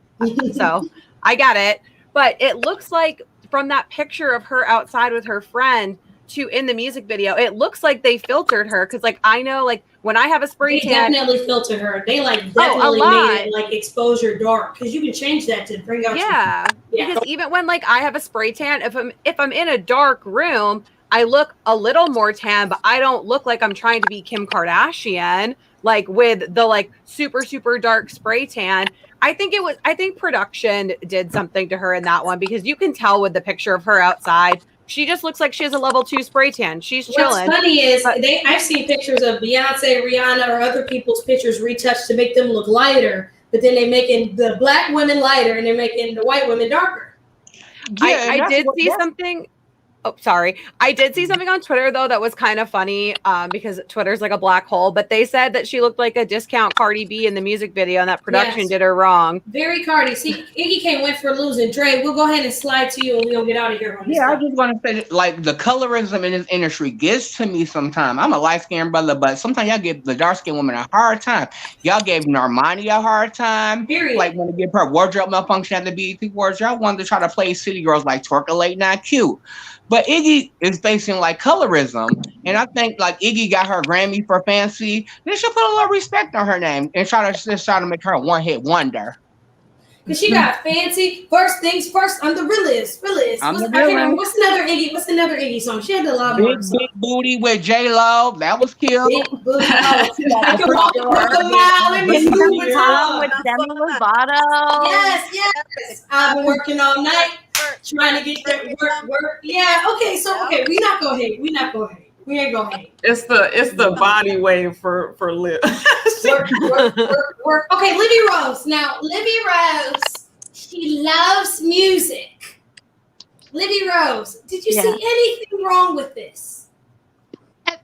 so I get it. But it looks like from that picture of her outside with her friend to in the music video, it looks like they filtered her because I know when I have a spray tan, they definitely filtered her. They definitely made it exposure dark because you can change that to bring out. Yeah. Because even when I have a spray tan, if I'm in a dark room, I look a little more tan, but I don't look like I'm trying to be Kim Kardashian with the super super dark spray tan. I think production did something to her in that one because you can tell with the picture of her outside. She just looks like she has a level 2 spray tan. She's chilling. What's funny is I've seen pictures of Beyonce, Rihanna, or other people's pictures retouched to make them look lighter, but then they're making the black women lighter and they're making the white women darker. I did see something. Oh, sorry. I did see something on Twitter, though, that was kind of funny because Twitter's like a black hole. But they said that she looked like a discount Cardi B in the music video and that production did her wrong. Very Cardi. See, Iggy can't win for losing. Dre, we'll go ahead and slide to you and we're going to get out of here. I just want to say, the colorism in this industry gets to me sometimes. I'm a light-skinned brother, but sometimes y'all give the dark-skinned woman a hard time. Y'all gave Normani a hard time. Period. When they give her wardrobe malfunction at the BET Awards, y'all wanted to try to play city girls like Twerk Late Not Cute. But Iggy is facing colorism, and I think Iggy got her Grammy for Fancy. They should put a little respect on her name and try to make her a one-hit wonder. Cause she got fancy. First things first. I'm the realest. What's another Iggy song? She had a lot more. Big Booty with J Lo. That was cute. Big Booty. I can walk a mile in this movie with Demi Lovato. Yes. I've been working all night trying to get that work. Yeah. Okay. So we not gonna hate. We ain't gonna hate. It's the body wave for Liv. work. Okay, Livy Rose. Now, Livy Rose, she loves music. Livy Rose, did you see anything wrong with this?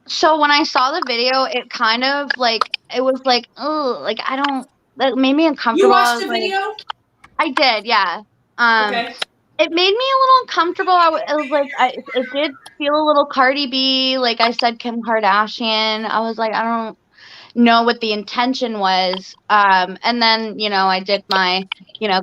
So when I saw the video, it kind of it was I don't. That made me uncomfortable. You watched the video? I did, yeah. Okay. It made me a little uncomfortable. It did feel a little Cardi B, like I said, Kim Kardashian. I was I don't know what the intention was. And then, I did my,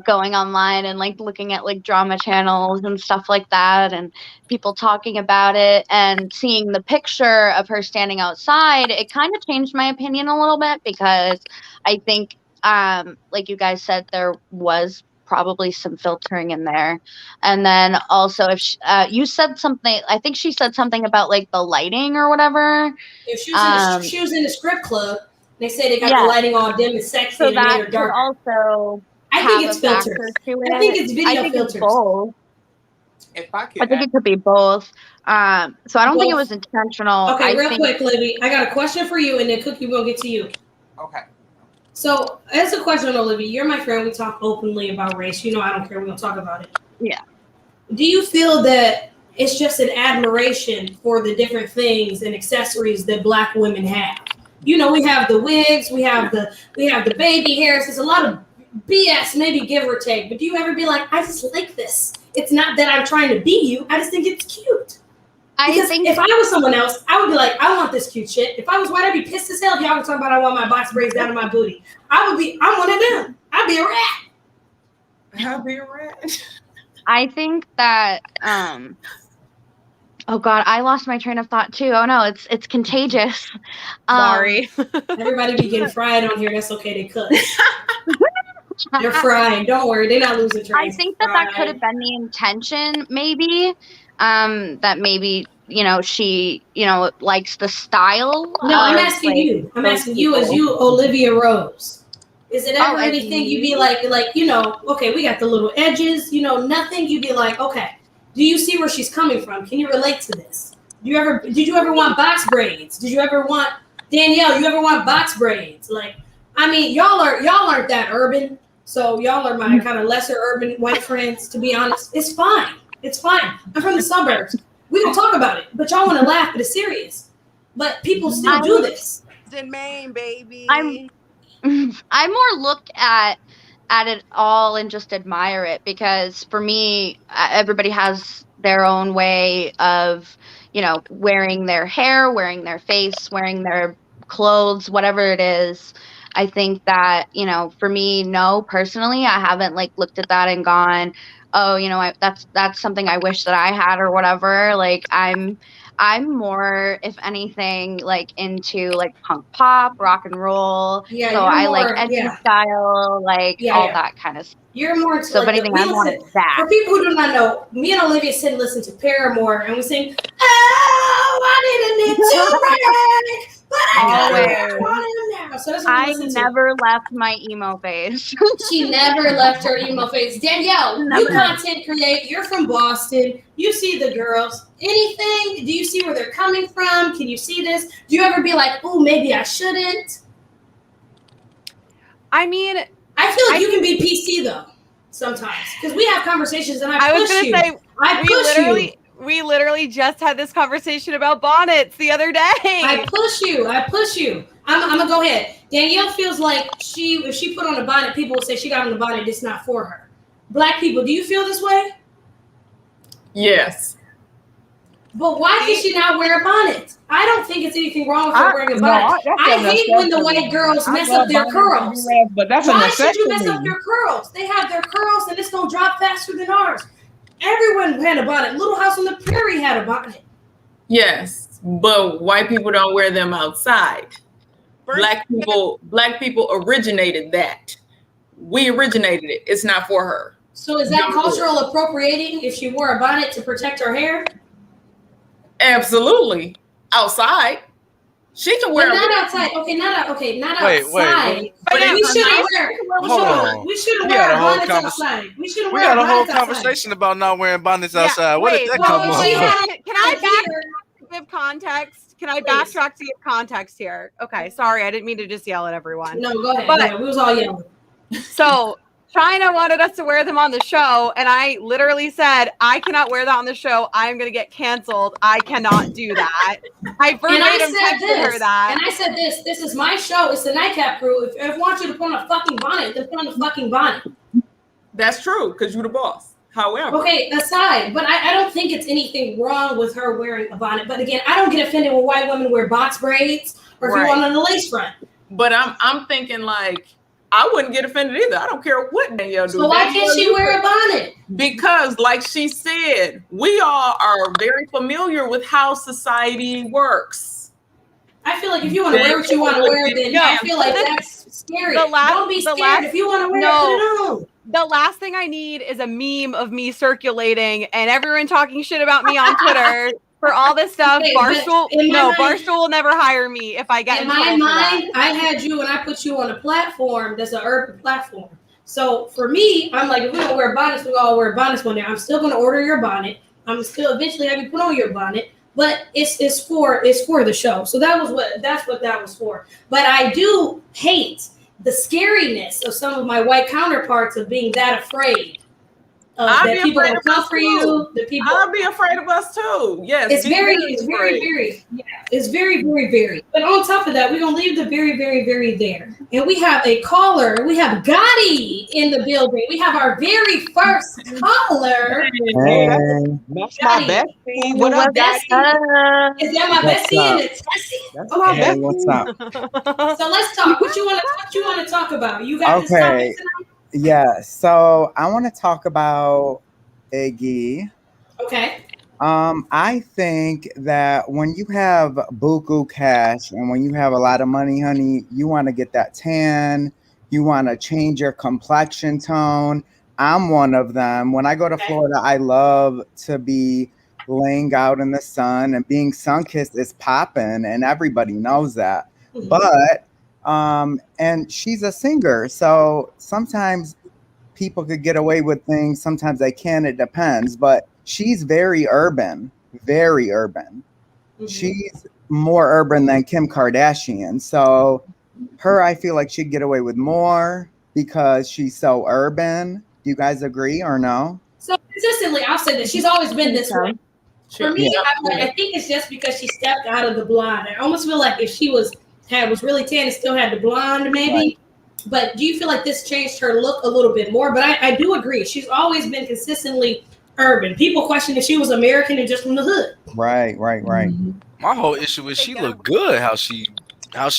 going online and looking at drama channels and stuff like that and people talking about it and seeing the picture of her standing outside. It kind of changed my opinion a little bit because I think, like you guys said, there was probably some filtering in there. And then also if you said something, I think she said something about the lighting or whatever. Yeah, she was in the strip club. They say they got the lighting all dim and sexy so and made her dark. Also I think it's filters. I think it's video filters. If I I could think add, it could be both. So I don't think it Both. was intentional. Okay, I real think quick, Libby. I got a question for you, and then Cookie will get to you. okay. So, as a question, Olivia, you're my friend. We talk openly about race. You know, I don't care. We're going to talk about it. Yeah. Do you feel that it's just an admiration for the different things and accessories that Black women have? You know, we have the wigs, we have the baby hairs. There's a lot of BS, maybe give or take. But do you ever be like, I just like this? It's not that I'm trying to be you. I just think it's cute. Because if I was someone else, I would be like, I want this cute shit. If I was white, I'd be pissed as hell if y'all were talking about I want my box braids down to my booty. I'm one of them. I'd be a rat. I'd be a rat. I think that oh god, I lost my train of thought too. Oh no, it's contagious. Sorry. Everybody be getting fried on here. That's okay. They cook. They're frying. Don't worry. They're not losing trains. I think that could have been the intention, maybe. That maybe, she, likes the style. No, I'm asking you. I'm asking you as you, Olivia Rose. Is it ever anything you'd be like, okay, we got the little edges, nothing. You'd be like, okay, do you see where she's coming from? Can you relate to this? Did you ever want box braids? Did you ever want, Danielle, you ever want box braids? Like, I mean, y'all aren't that urban. So y'all are my kind of lesser urban white friends, to be honest. It's fine. It's fine. I'm from the suburbs. We don't talk about it, but y'all want to laugh, but it's serious. But people still do this. In Maine, baby. I more look at it all and just admire it, because for me, everybody has their own way of, wearing their hair, wearing their face, wearing their clothes, whatever it is. I think that, for me, no, personally, I haven't looked at that and gone, oh, that's something I wish that I had or whatever. Like I'm more, if anything, into punk pop, rock and roll. Yeah, so I like edgy style, all that kind of stuff. You're more so if anything, I wanted that. For people who do not know, me and Olivia sit and listen to Paramore, and we sing, "Oh, I didn't need to break, but I want it now." So that's what I never left my emo phase. She never left her emo phase. Danielle, you content create. You're from Boston. You see the girls. Anything? Do you see where they're coming from? Can you see this? Do you ever be like, "Oh, maybe I shouldn't"? I mean, I feel like you can be PC though sometimes, because we have conversations and I push you. I push you. We literally just had this conversation about bonnets the other day. I push you. I'm gonna go ahead. Danielle feels like if she put on a bonnet, people will say she got on a bonnet. It's not for her. Black people, do you feel this way? Yes. But why can she not wear a bonnet? I don't think it's anything wrong with her wearing a bonnet. I hate when the white girls mess up their curls. But that's why should you mess up your curls? They have their curls and it's gonna drop faster than ours. Everyone had a bonnet. Little House on the Prairie had a bonnet. Yes, but white people don't wear them outside. Black people originated that. We originated it. It's not for her. So is that cultural appropriating if she wore a bonnet to protect her hair? Absolutely. Outside. She can wear but not outside. Not outside. Wait. But we shouldn't wear. We shouldn't wear bonnets outside. We shouldn't wear bonnets outside. We had a whole conversation about not wearing bonnets outside. Where did that come from? Can I give context? Can I backtrack to give context here? Okay, sorry, I didn't mean to just yell at everyone. No, go ahead. But we was all yelling. So China wanted us to wear them on the show, and I literally said, I cannot wear that on the show. I'm going to get canceled. I cannot do that. I verbatim texted her that. And I said this is my show. It's the Nightcap Crew. If I want you to put on a fucking bonnet, then put on a fucking bonnet. That's true, because you're the boss. However. Okay, aside, but I don't think it's anything wrong with her wearing a bonnet. But again, I don't get offended when white women wear box braids or if you want on the lace front. But I'm thinking I wouldn't get offended either. I don't care what Danielle do. So why can't she wear a bonnet? Because, like she said, we all are very familiar with how society works. I feel like if you want to wear what you want to wear, then I feel like that's scary. Don't be scared. If you want to wear it, put it on. The last thing I need is a meme of me circulating and everyone talking shit about me on Twitter. For all this stuff, Okay, Barstool will never hire me if I get in my mind. I had you and I put you on a platform that's an urban platform. So for me, I'm like, if we don't wear bonnets, we all wear bonnets one day. I'm still gonna order your bonnet. I'm still eventually have you put on your bonnet, but it's for the show. So that's what that was for. But I do hate the scariness of some of my white counterparts of being that afraid. That people will come for you. The people. I'll be afraid of us too. Yes. It's very. Yeah, it's very, very, very. But on top of that, we're gonna leave the very, very, very there. And we have a caller. We have Gotti in the building. We have our very first caller. Hey, that's my bestie. What up, Bestie? Is that my What's bestie up? in the Tessie? That's my Hey, bestie. what's up? So let's talk. What you want to talk about? You got this Okay. topic tonight? Yeah, so I want to talk about Iggy. Okay. I think that when you have buku cash and when you have a lot of money, honey, you want to get that tan. You want to change your complexion tone. I'm one of them. When I go to Florida, I love to be laying out in the sun, and being sun-kissed is popping, and everybody knows that. Mhm. But and she's a singer, so sometimes people could get away with things, sometimes they can, it depends. But she's very urban, very urban. She's more urban than Kim Kardashian. So her, I feel like she'd get away with more because she's so urban. Do you guys agree or no? So consistently, I've said that she's always been this way. For me, I think it's just because she stepped out of the blonde. I almost feel like if she was really tan and still had the blonde, maybe. Right. But do you feel like this changed her look a little bit more? But I do agree. She's always been consistently urban. People question if she was American and just from the hood. Right. My whole issue is she looked good how she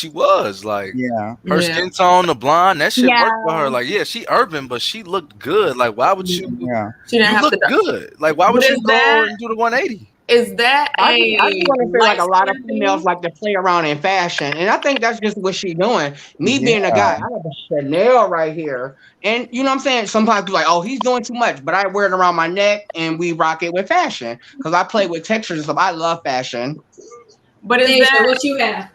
was. Like, yeah, her skin tone, the blonde, that shit worked for her. Like, yeah, she urban, but she looked good. Like, why would you? Yeah, she didn't you have look to good. Like, why would you go and do the 180? Is that I just want to feel like a lot of females like to play around in fashion, and I think that's just what she's doing. Me being a guy, I have a Chanel right here, and you know what I'm saying. Sometimes people like, oh, he's doing too much, but I wear it around my neck, and we rock it with fashion because I play with textures and stuff. I love fashion. But is Deja, that what you have?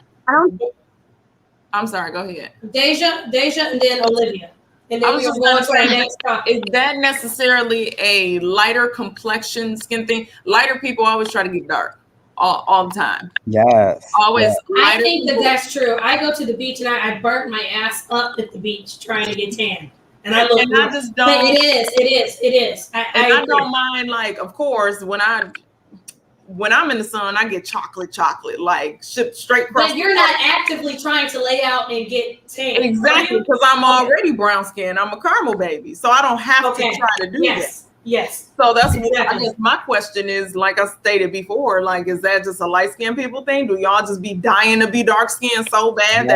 I'm sorry. Go ahead. Deja, and then Olivia. And then we're going to our next topic. Is that necessarily a lighter complexion skin thing? Lighter people always try to get dark all the time. Yes. Always. Yes. I think that's true. I go to the beach and I burnt my ass up at the beach trying to get tan. And I look and I just don't. But it is. I don't mind, like, of course, when I'm in the sun, I get chocolate, like straight across. But you're not actively trying to lay out and get tan. Exactly, because I'm already brown skinned. I'm a caramel baby, so I don't have to try to do that. Yes. So that's what I guess my question is, like I stated before, like, is that just a light skinned people thing? Do y'all just be dying to be dark skinned so bad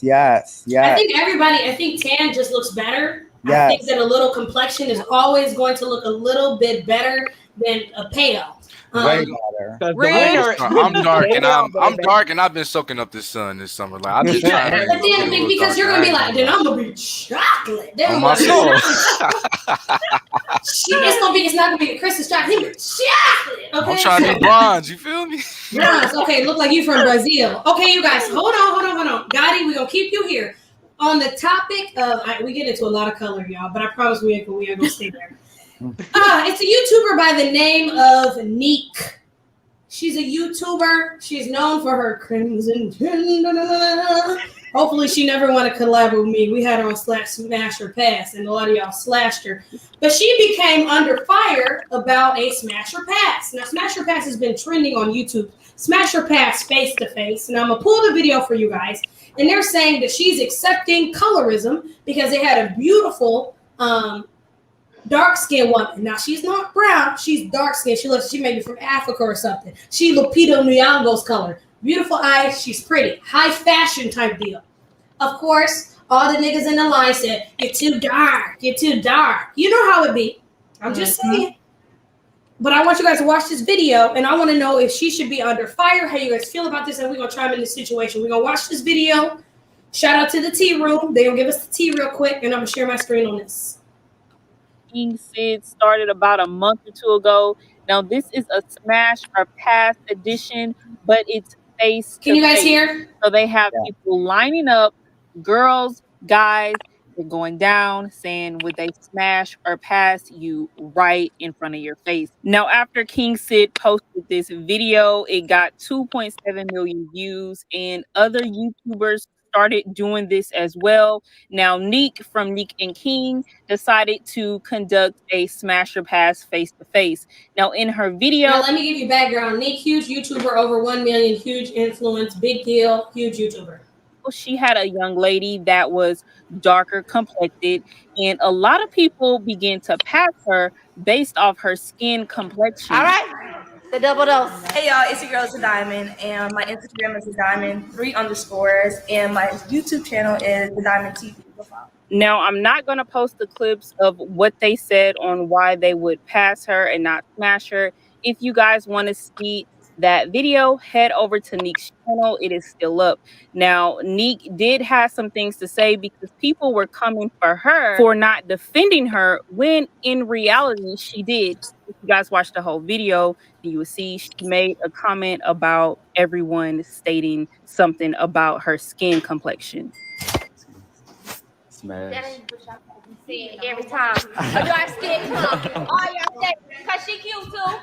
Yes. I think tan just looks better. Yes. I think that a little complexion is always going to look a little bit better than a pale. Way better. I'm dark and I've been soaking up this sun this summer. Like, I've been trying But then, because you're gonna be like, then I'm gonna be chocolate. Then on my soul. It's not gonna be the Christmas chocolate. Chocolate. Okay. I'm trying to be bronze. You feel me? Bronze. Okay, look like you from Brazil. Okay, you guys, hold on. Gotti, we're gonna keep you here on the topic of. We get into a lot of color, y'all, but I promise we ain't gonna stay there. It's a YouTuber by the name of Neek. She's a YouTuber. She's known for her crimson. Hopefully she never want to collab with me. We had her on Smash or Pass, and a lot of y'all slashed her. But she became under fire about a Smash or Pass. Now, Smash or Pass has been trending on YouTube. Smash or Pass face to face. And I'm going to pull the video for you guys. And they're saying that she's accepting colorism because they had a beautiful dark-skinned woman. Now, she's not brown. She's dark-skinned. She may be from Africa or something. She Lupita Nyong'o's color. Beautiful eyes. She's pretty. High fashion type deal. Of course, all the niggas in the line said, you're too dark. You're too dark. You know how it be. I'm just saying. But I want you guys to watch this video, and I want to know if she should be under fire, how you guys feel about this, and we're going to chime in this situation. We're going to watch this video. Shout out to the tea room. They're going to give us the tea real quick, and I'm going to share my screen on this. Sid started about a month or two ago. Now, this is a Smash or Pass edition, but it's face to Can you guys face. hear? So they have people lining up, girls, guys, it going down, saying would they smash or pass you right in front of your face. Now, after King Sid posted this video, it got 2.7 million views, and other YouTubers started doing this as well. Now, Neek from Neek and King decided to conduct a smash or pass face to face. Now, in her video, Now, let me give you background. Nick, huge YouTuber, over 1 million, huge influence, big deal, huge YouTuber. she had a young lady that was darker complected, and a lot of people began to pass her based off her skin complexion. All right, the double dose. Hey y'all, it's your girl Diamond, and my Instagram is Diamond3_, and my YouTube channel is The Diamond TV. Now, I'm not going to post the clips of what they said on why they would pass her and not smash her. If you guys want to see that video, head over to Neek's channel. It is still up. Now, Neek did have some things to say because people were coming for her for not defending her when in reality she did. If you guys watch the whole video, you will see she made a comment about everyone stating something about her skin complexion. Smash. Every time. Oh, y'all scared? Come on. Oh, y'all say because she cute too.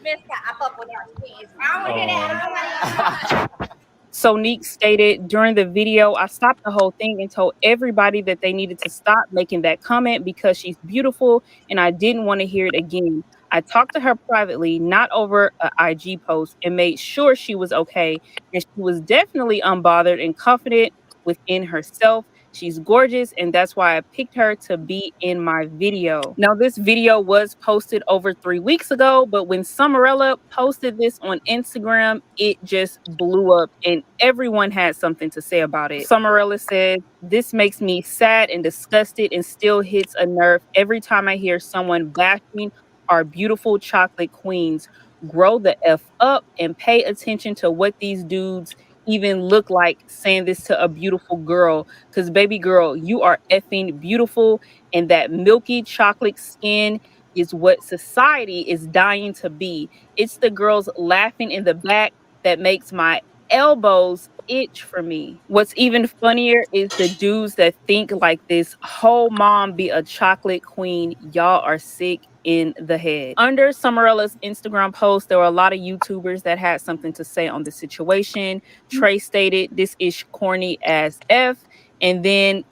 Miss, I fuck with her skin. I don't want to hear that. So Neek stated during the video, I stopped the whole thing and told everybody that they needed to stop making that comment because she's beautiful and I didn't want to hear it again. I talked to her privately, not over an IG post, and made sure she was okay. And she was definitely unbothered and confident within herself. She's gorgeous, and that's why I picked her to be in my video. Now, this video was posted over 3 weeks ago, but when Summerella posted this on Instagram, it just blew up, and everyone had something to say about it. Summerella said, "This makes me sad and disgusted and still hits a nerve every time I hear someone bashing our beautiful chocolate queens. Grow the F up and pay attention to what these dudes even look like saying this to a beautiful girl, because baby girl, you are effing beautiful, and that milky chocolate skin is what society is dying to be. It's the girls laughing in the back that makes my elbows itch for me. What's even funnier is the dudes that think like this whole mom be a chocolate queen. Y'all are sick in the head." Under Summerella's Instagram post, there were a lot of YouTubers that had something to say on the situation. Trey stated, "This is corny as F." And then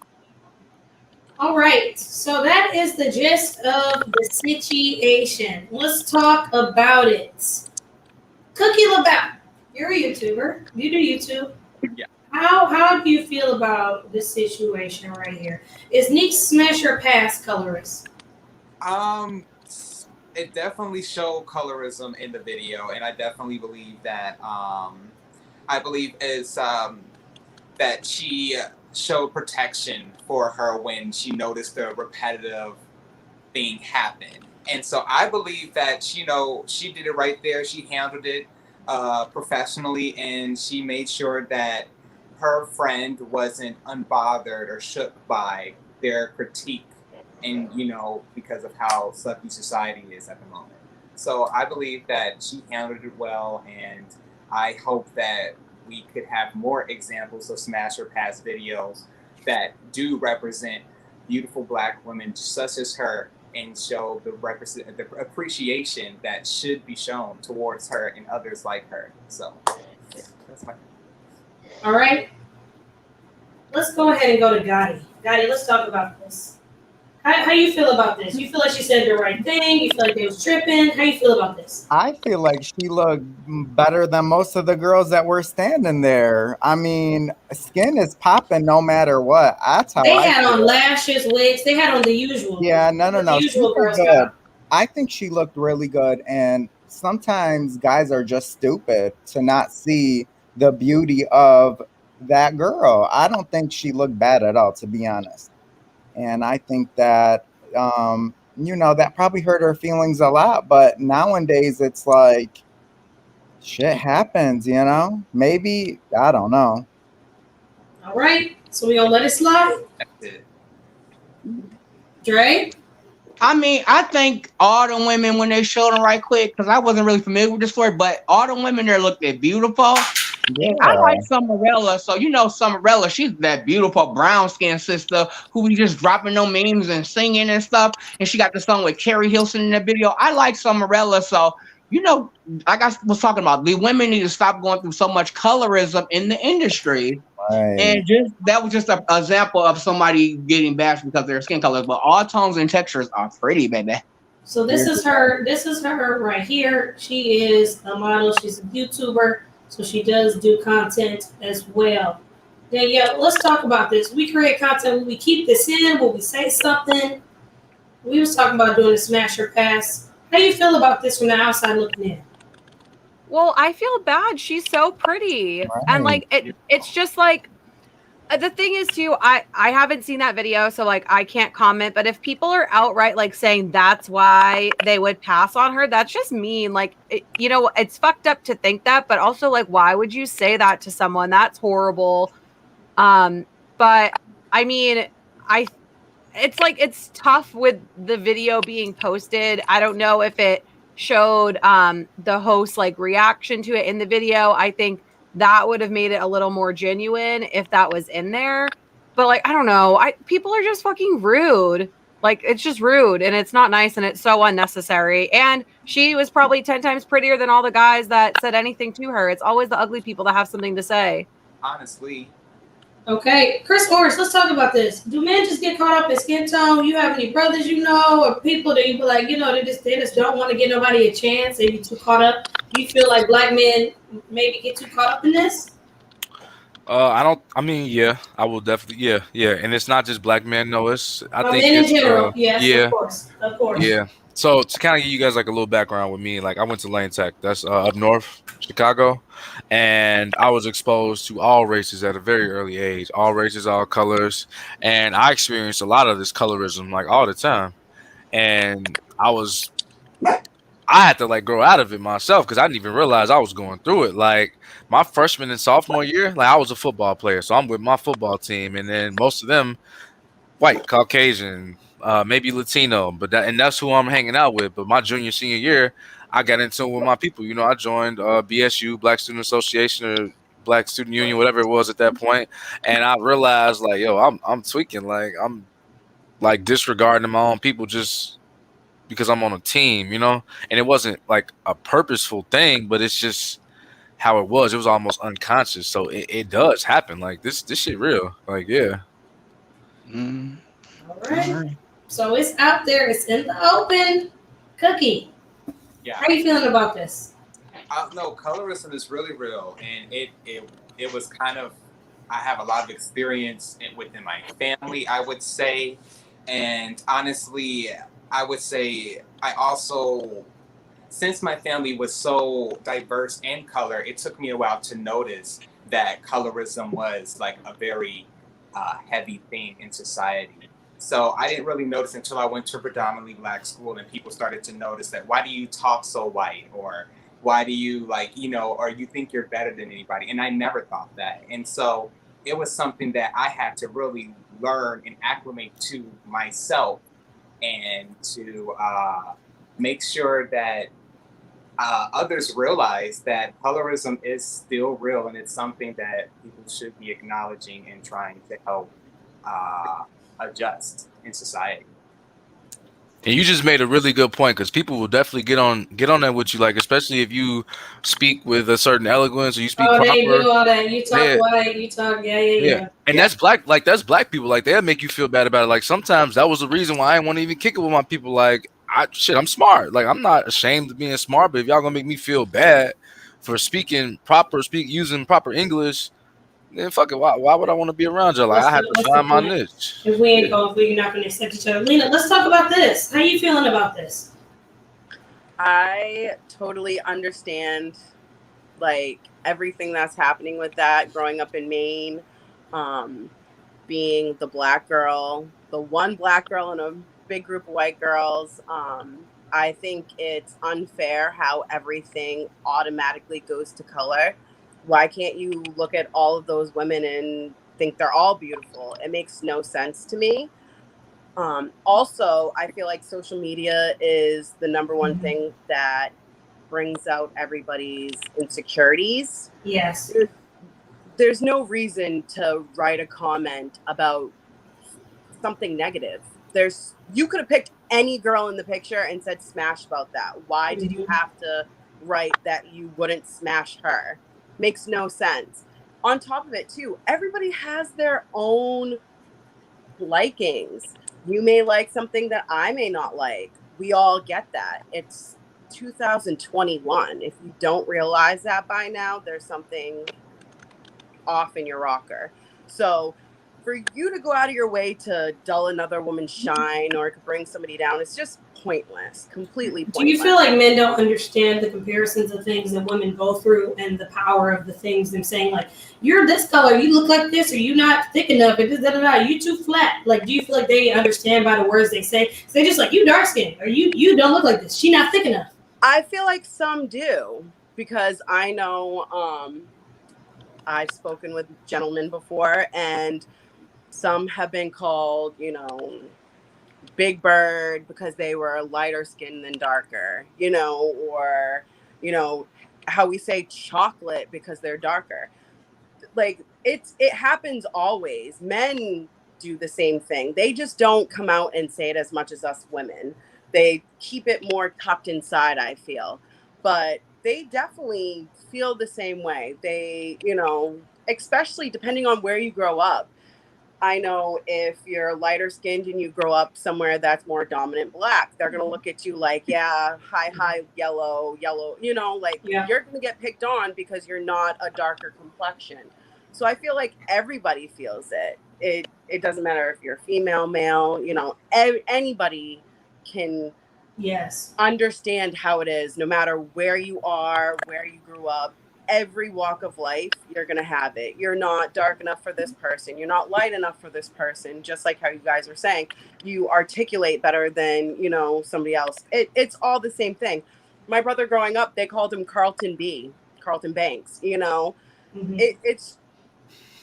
All right, so that is the gist of the situation. Let's talk about it. Cookie LaBelle, you're a YouTuber. You do YouTube. Yeah. How do you feel about this situation right here? Is Neek smash or pass colorist? It definitely showed colorism in the video, and I definitely believe that that she showed protection for her when she noticed the repetitive thing happen. And so I believe that she did it right there. She handled it professionally, and she made sure that her friend wasn't unbothered or shook by their critique, and because of how sucky society is at the moment. So I believe that she handled it well, and I hope that we could have more examples of smash or pass videos that do represent beautiful Black women such as her, and show the appreciation that should be shown towards her and others like her. So that's my. All right. Let's go ahead and go to Gotti. Gotti, let's talk about this. How you feel about this? You feel like she said the right thing? You feel like they was tripping? How you feel about this? I feel like she looked better than most of the girls that were standing there. I mean, skin is popping no matter what. That's how They I had feel. on lashes, wigs. They had on the usual. Yeah, no. The She usual looked girls good. got. I think she looked really good, and sometimes guys are just stupid to not see the beauty of that girl. I don't think she looked bad at all, to be honest. And I think that, that probably hurt her feelings a lot. But nowadays, it's like, shit happens, Maybe, I don't know. All right. So we gonna let it slide. Dre? I mean, I think all the women, when they showed them right quick, because I wasn't really familiar with the story, but all the women there looked beautiful. I like Summerella. So you know Summerella, she's that beautiful brown skinned sister who be just dropping no memes and singing and stuff. And she got the song with Carrie Hilson in the video. I like Summerella. So you know, like I was talking about, the women need to stop going through so much colorism in the industry. Right. And just that was just an example of somebody getting bashed because of their skin color. But all tones and textures are pretty, baby. So this is her. This is her right here. She is a model. She's a YouTuber. So she does do content as well. Then yeah, let's talk about this. We create content. Will we keep this in? Will we say something? We was talking about doing a smash or pass. How do you feel about this from the outside looking in? Well, I feel bad. She's so pretty. Right. And like it's just like the thing is too, I haven't seen that video, so like I can't comment, but if people are outright like saying that's why they would pass on her, that's just mean. Like you know, it's fucked up to think that, but also like why would you say that to someone? That's horrible. But I mean, it's like it's tough with the video being posted. I don't know if it showed the host like reaction to it in the video. I think that would have made it a little more genuine if that was in there. But like I don't know, people are just fucking rude. Like it's just rude and it's not nice and it's so unnecessary. And she was probably 10 times prettier than all the guys that said anything to her. It's always the ugly people that have something to say. Honestly. Okay, Chris Orange, let's talk about this. Do men just get caught up in skin tone? You have any brothers you know, or people that you be like, you know, they just don't want to give nobody a chance? They be too caught up. Do you feel like black men maybe get too caught up in this? I mean, yeah, I will definitely, yeah. And it's not just black men, no, it's, I think men in it's, general, yes, of course. Yeah. So to kind of give you guys like a little background with me, like I went to Lane Tech, that's up north, Chicago, and I was exposed to all races at a very early age, all races, all colors, and I experienced a lot of this colorism like all the time, and I had to like grow out of it myself because I didn't even realize I was going through it. Like my freshman and sophomore year, like I was a football player, so I'm with my football team, and then most of them white, Caucasian, maybe Latino, but that's who I'm hanging out with. But my junior, senior year, I got into it with my people. You know, I joined BSU, Black Student Association, or Black Student Union, whatever it was at that point, and I realized like, yo, I'm tweaking, like I'm like disregarding my own people just because I'm on a team, you know. And it wasn't like a purposeful thing, but it's just how it was. It was almost unconscious. So it does happen. Like this shit real. Like yeah. All right. So it's out there. It's in the open. Cookie. Yeah. How are you feeling about this? No, colorism is really real, and it was kind of. I have a lot of experience within my family, I would say, and honestly, I would say I also, since my family was so diverse in color, it took me a while to notice that colorism was like a very heavy thing in society. So I didn't really notice until I went to a predominantly black school and people started to notice that, why do you talk so white? Or why do you like, you know, or you think you're better than anybody? And I never thought that. And so it was something that I had to really learn and acclimate to myself, and to make sure that others realize that colorism is still real, and it's something that people should be acknowledging and trying to help adjust in society. And you just made a really good point, because people will definitely get on that with you, like especially if you speak with a certain eloquence or you speak proper. They do all that. You talk white. You talk yeah. And that's black. Like that's black people. Like they'll make you feel bad about it. Like sometimes that was the reason why I didn't want to even kick it with my people. Like I'm smart. Like I'm not ashamed of being smart. But if y'all gonna make me feel bad for using proper English, then fuck it. Why would I want to be around y'all? Like I have to find my niche. If we ain't going, we're not going to accept each other. Lena, let's talk about this. How you feeling about this? I totally understand, like, everything that's happening with that. Growing up in Maine, being the black girl, the one black girl in a big group of white girls. I think it's unfair how everything automatically goes to color. Why can't you look at all of those women and think they're all beautiful? It makes no sense to me. Also, I feel like social media is the number one thing that brings out everybody's insecurities. Yes. there's no reason to write a comment about something negative. You could have picked any girl in the picture and said smash about that. Why did you have to write that you wouldn't smash her? Makes no sense. On top of it too, everybody has their own likings. You may like something that I may not like. We all get that. It's 2021. If you don't realize that by now, there's something off in your rocker. So for you to go out of your way to dull another woman's shine or to bring somebody down, it's just pointless, completely pointless. Do you feel like men don't understand the comparisons of things that women go through and the power of the things, them saying like, you're this color, you look like this, or you not thick enough, and you too flat? Like, do you feel like they understand by the words they say? So they just like, you dark skinned, or you don't look like this, she not thick enough. I feel like some do, because I know I've spoken with gentlemen before, and some have been called, Big Bird because they were lighter skinned than darker, or, how we say chocolate because they're darker. Like it happens always. Men do the same thing. They just don't come out and say it as much as us women. They keep it more tucked inside, I feel. But they definitely feel the same way. They, especially depending on where you grow up. I know if you're lighter skinned and you grow up somewhere that's more dominant black, they're going to look at you like, yeah, hi, yellow, you're going to get picked on because you're not a darker complexion. So I feel like everybody feels it. It doesn't matter if you're female, male, anybody can understand how it is, no matter where you are, where you grew up. Every walk of life, you're going to have it. You're not dark enough for this person. You're not light enough for this person. Just like how you guys were saying, you articulate better than, somebody else. It's all the same thing. My brother growing up, they called him Carlton Banks, It's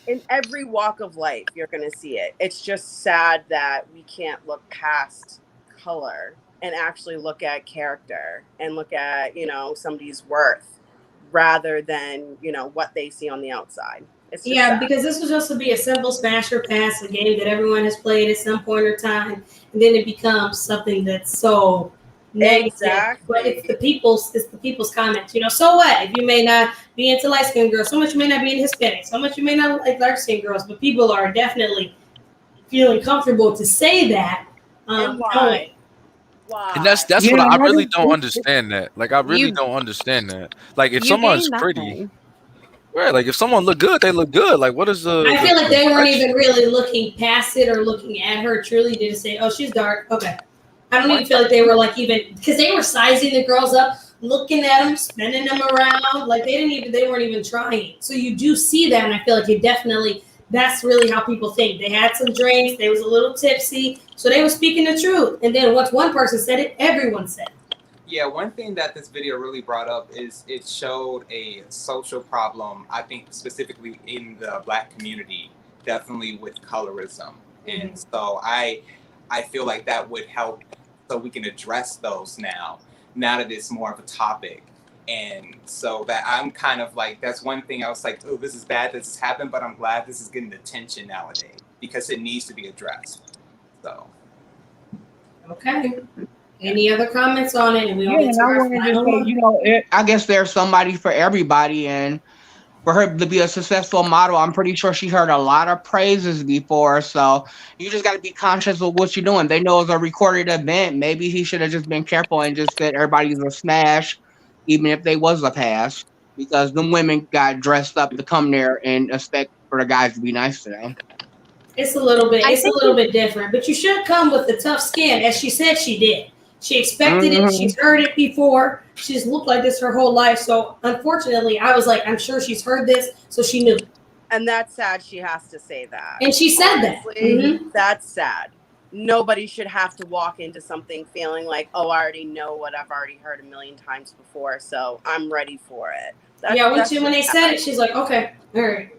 in every walk of life, you're going to see it. It's just sad that we can't look past color and actually look at character and look at, somebody's worth, rather than what they see on the outside. It's just sad. Because this was just to be a simple smash or pass, a game that everyone has played at some point or time, and then it becomes something that's so negative. Exactly. But it's the people's comments. So what if you may not be into light skinned girls, so much you may not be into Hispanic, so much you may not like dark skinned girls, but people are definitely feeling comfortable to say that. And why? And that's what I really don't understand that. Like, I really don't understand that. Like, if someone's pretty, right? Like, if someone look good, they look good. Like, what is the? I feel like they weren't even really looking past it or looking at her truly to just say, "Oh, she's dark." Okay, I don't even feel like they were like even because they were sizing the girls up, looking at them, spinning them around. Like they weren't even trying. So you do see that, and I feel like it definitely. That's really how people think. They had some drinks. They was a little tipsy. So they were speaking the truth. And then once one person said it, everyone said it. Yeah, one thing that this video really brought up is it showed a social problem, I think specifically in the Black community, definitely with colorism. And so I feel like that would help so we can address those now that it's more of a topic. And so that I'm kind of like, that's one thing I was like, oh, this is bad, this has happened, but I'm glad this is getting attention nowadays because it needs to be addressed. So. Okay. Any other comments on it? And we get to our final one? I guess there's somebody for everybody, and for her to be a successful model, I'm pretty sure she heard a lot of praises before. So you just got to be conscious of what you're doing. They know it's a recorded event. Maybe he should have just been careful and just said everybody's a smash, even if they was a pass, because the women got dressed up to come there and expect for the guys to be nice to them. It's a little bit different, but you should come with the tough skin, as she said she did. She expected it. She's heard it before. She's looked like this her whole life. So unfortunately, I was like, I'm sure she's heard this, so she knew. And that's sad. She has to say that. And she said that. That's sad. Nobody should have to walk into something feeling like, oh, I already know what I've already heard a million times before, so I'm ready for it. When they said it, she's like, okay, all right.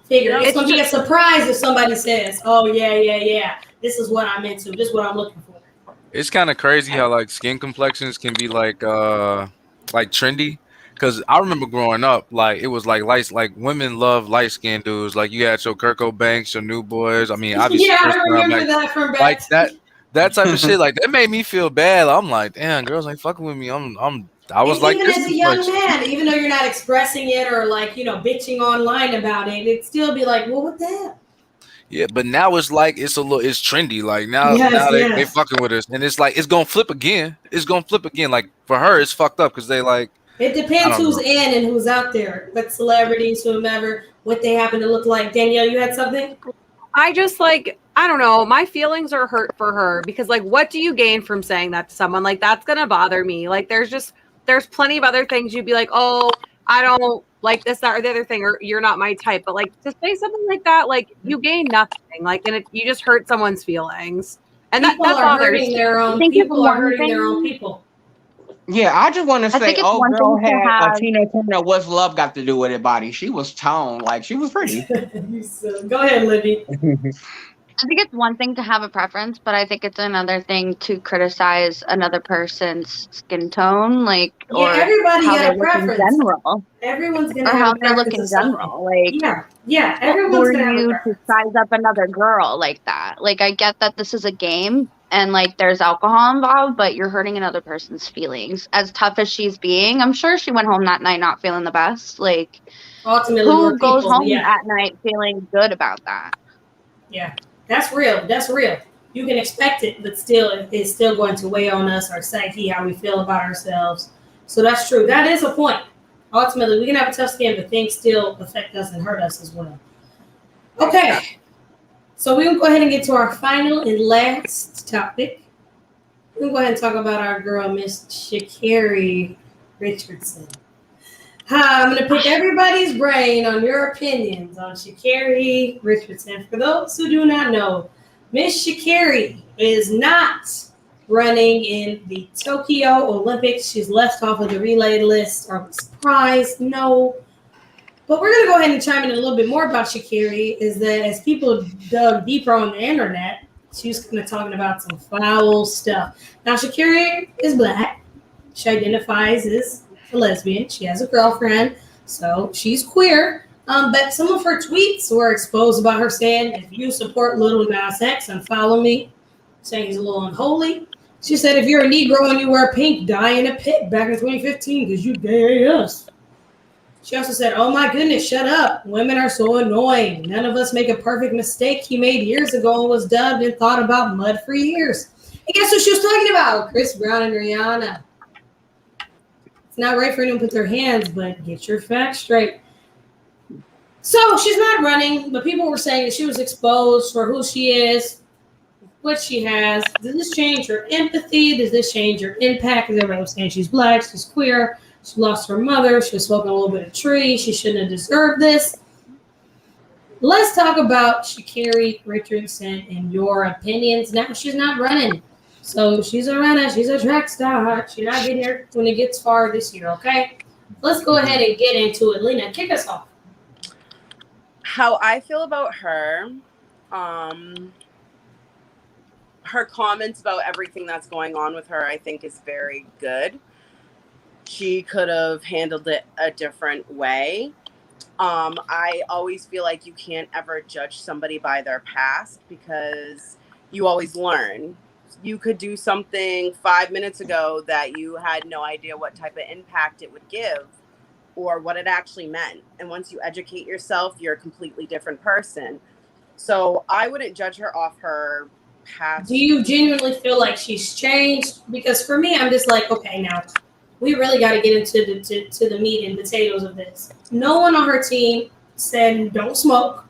Figure it's going to be a surprise if somebody says, oh, yeah. This is what I'm into. This is what I'm looking for. It's kind of crazy how like skin complexions can be like trendy, Because I remember growing up, like it was like light, like women love light skinned dudes. Like you had your Kirko Banks, your New Boys. I mean, obviously, Yeah, I Chris Brown, remember that from back. like that type of shit. Like that made me feel bad. I'm like, damn, girls ain't fucking with me. I was And like even this as a too young much. man, even though you're not expressing it or like, bitching online about it, it'd still be like, well, what the hell? Yeah, but now it's like it's trendy. Like now Yes, they yes. fucking with us, and it's like it's gonna flip again. It's gonna flip again. Like for her, it's fucked up because they like. It I depends don't who's know. in and who's out there. What celebrities, whomever, what they happen to look like. Danielle, you had something? I just like, I don't know. My feelings are hurt for her because, like, what do you gain from saying that to someone? Like, that's going to bother me. Like, there's plenty of other things you'd be like, oh, I don't like this, that, or the other thing, or you're not my type. But, like, to say something like that, like, you gain nothing. Like, and you just hurt someone's feelings. And that People are bothers hurting me. their own people are hurting their own people. Yeah, I just want to I say, think it's oh, one girl thing to had have. Tina Turner. What's love got to do with it? Body? She was toned, like she was pretty. Go ahead, Libby. I think it's one thing to have a preference, but I think it's another thing to criticize another person's skin tone, like, Yeah, or everybody how got they a look preference. in general, Everyone's or gonna how have a they look preference in of something. general. Like, Yeah, who everyone's are gonna have a you preference. to size up another girl like that? Like, I get that this is a game and like there's alcohol involved, but you're hurting another person's feelings. As tough as she's being, I'm sure she went home that night not feeling the best. Like, Ultimately, who we're goes people. home Yeah, at night feeling good about that? yeah, that's real. That's real. You can expect it, but still, it's still going to weigh on us, our psyche, how we feel about ourselves. So that's true. That is a point. Ultimately, we can have a tough skin, but things still affect us and hurt us as well. Okay, so we'll go ahead and get to our final and last topic. We'll go ahead and talk about our girl, Miss Sha'Carri Richardson. I'm going to pick everybody's brain on your opinions on Sha'Carri Richardson. For those who do not know, Miss Sha'Carri is not running in the Tokyo Olympics. She's left off of the relay list. Are we surprised? No. But we're going to go ahead and chime in a little bit more about Sha'Carri, is that as people dug deeper on the internet, she was kind of talking about some foul stuff. Now, Sha'Carri is black. She identifies as a lesbian. She has a girlfriend, so she's queer. But some of her tweets were exposed about her saying, if you support Little Nas X, unfollow me, saying he's a little unholy. She said, if you're a Negro and you wear pink, die in a pit back in 2015 because you gay us. She also said, oh my goodness, shut up. Women are so annoying. None of us make a perfect mistake he made years ago and was dubbed and thought about mud for years. And guess what she was talking about? Chris Brown and Rihanna. It's not right for anyone to put their hands, but get your facts straight. So she's not running, but people were saying that she was exposed for who she is, what she has. Does this change her empathy? Does this change her impact? Because everybody was saying she's black, she's queer, she lost her mother, she was smoking a little bit of tree, she shouldn't have deserved this. Let's talk about Sha'Carri Richardson and your opinions. Now she's not running. So she's a runner, she's a track star. She's not getting here when it gets far this year, okay? Let's go ahead and get into it. Lena, kick us off. How I feel about her, her comments about everything that's going on with her, I think is very good. She could have handled it a different way. I always feel like you can't ever judge somebody by their past because you always learn. You could do something 5 minutes ago that you had no idea what type of impact it would give or what it actually meant. And once you educate yourself, you're a completely different person. So I wouldn't judge her off her past. Do you genuinely feel like she's changed? Because for me, I'm just like, okay, now we really got to get into the meat and potatoes of this. No one on her team said don't smoke.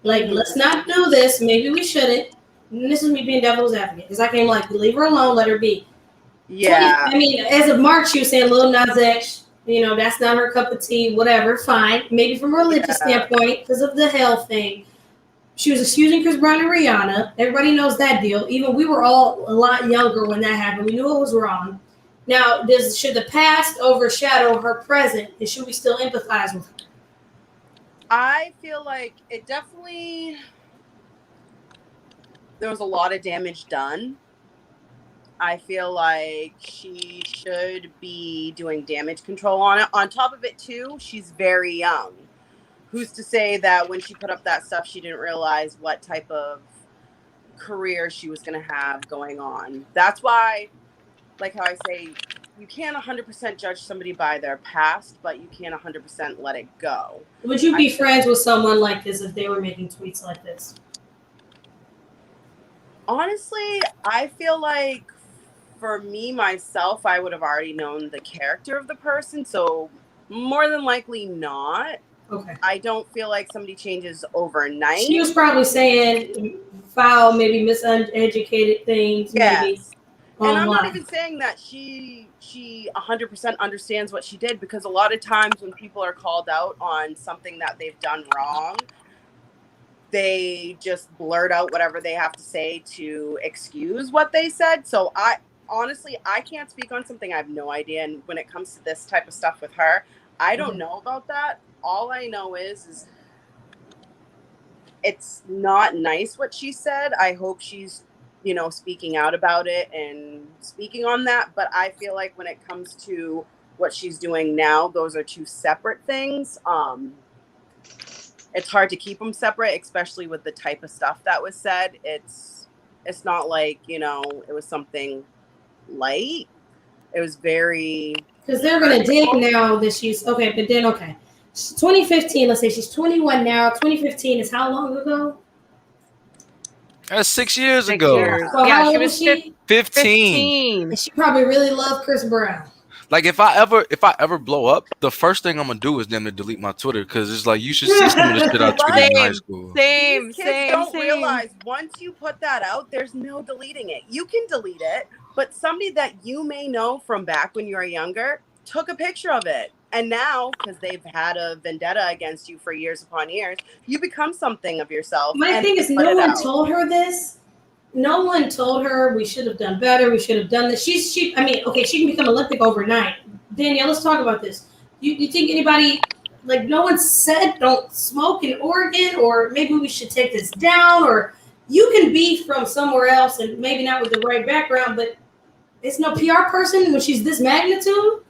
Like, let's not do this. Maybe we shouldn't. And this is me being devil's advocate because I came like, leave her alone, let her be. Yeah. I mean, as of March, she was saying Lil Nas X, that's not her cup of tea, whatever, fine. Maybe from a religious standpoint because of the hell thing. She was accusing Chris Brown and Rihanna. Everybody knows that deal. Even we were all a lot younger when that happened. We knew it was wrong. Now, should the past overshadow her present, and should we still empathize with her? I feel like it definitely, there was a lot of damage done. I feel like she should be doing damage control on it. On top of it, too, she's very young. Who's to say that when she put up that stuff, she didn't realize what type of career she was going to have going on? That's why, like how I say, you can't 100% judge somebody by their past, but you can't 100% let it go. Would you be friends with someone like this if they were making tweets like this? Honestly, I feel like for me, myself, I would have already known the character of the person, so more than likely not. Okay. I don't feel like somebody changes overnight. She was probably saying foul, maybe miseducated things. Yes. Maybe And I'm not online. even saying that she 100% understands what she did, because a lot of times when people are called out on something that they've done wrong, they just blurt out whatever they have to say to excuse what they said. So I can't speak on something I have no idea. And when it comes to this type of stuff with her, I don't know about that. All I know is it's not nice what she said. I hope she's, speaking out about it and speaking on that. But I feel like when it comes to what she's doing now, those are two separate things. It's hard to keep them separate, especially with the type of stuff that was said. It's not like, it was something light. It was very... Because they're going to dig now that she's... Okay, but then, okay. 2015, let's say she's 21 now. 2015 is how long ago? That's 6 years ago. So how old was she? 15. And she probably really loved Chris Brown. Like if I ever blow up, the first thing I'm gonna do is them to delete my Twitter, because it's like you should see some of the shit I tweeted in high school. These kids don't realize once you put that out, there's no deleting it. You can delete it, but somebody that you may know from back when you were younger took a picture of it. And now, because they've had a vendetta against you for years upon years, you become something of yourself. My thing is, no one told her this. No one told her we should have done better. We should have done this. She can become Olympic overnight. Danielle, let's talk about this. You think anybody, like, no one said don't smoke in Oregon, or maybe we should take this down, or you can be from somewhere else and maybe not with the right background, but it's no PR person when she's this magnitude.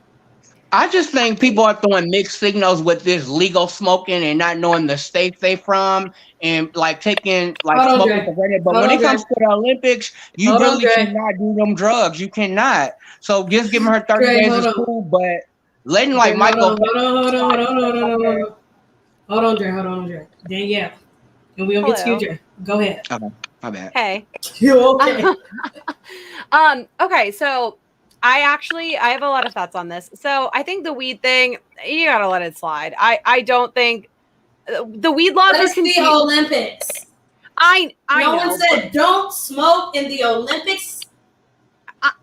I just think people are throwing mixed signals with this legal smoking and not knowing the states they from, and like taking smoking for granted. But when it comes to the Olympics, you really cannot do them drugs. You cannot. So just giving her 30 days is cool, but letting Michael. Hold on, Dre. Danielle, and we'll get to you, Dre. Go ahead. Okay, my bad. Hey. You okay? Okay, so I have a lot of thoughts on this. So I think the weed thing, you gotta let it slide. I don't think the weed laws are the Olympics. I no know, one said don't smoke in the Olympics.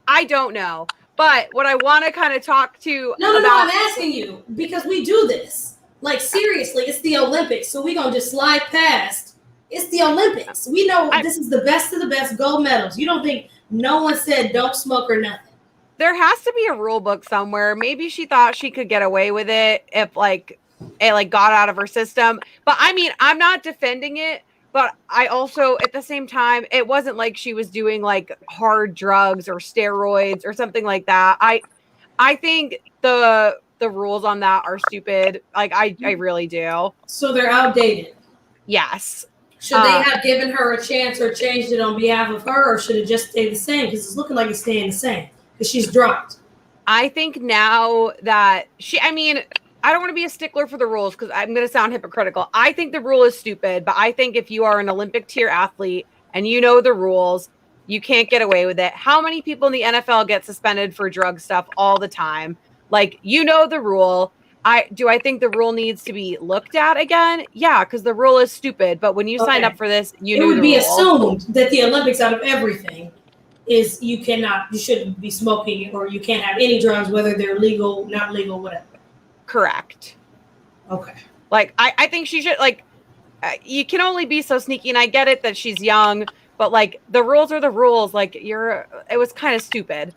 I don't know, but what I want to kind of talk to No, I'm asking you because we do this. Like, seriously, it's the Olympics, so we're gonna just slide past. It's the Olympics. We know this is the best of the best gold medals. You don't think no one said don't smoke or nothing? There has to be a rule book somewhere. Maybe she thought she could get away with it if it got out of her system. But I mean, I'm not defending it, but I also at the same time, it wasn't like she was doing like hard drugs or steroids or something like that. I think the rules on that are stupid. Like I really do. So they're outdated. Yes. Should they have given her a chance or changed it on behalf of her, or should it just stay the same? Because it's looking like it's staying the same. Because she's dropped. I think now that I don't want to be a stickler for the rules because I'm going to sound hypocritical. I think the rule is stupid, but I think if you are an Olympic tier athlete and you know the rules, you can't get away with it. How many people in the NFL get suspended for drug stuff all the time? Like, you know the rule. I think the rule needs to be looked at again? Yeah, because the rule is stupid. But when you signed up for this, you knew the rule. It would be assumed that the Olympics, out of everything, is you shouldn't be smoking, or you can't have any drugs, whether they're legal, not legal, whatever. Correct. Okay. Like, I think she should, you can only be so sneaky, and I get it that she's young, but the rules are the rules. It was kind of stupid.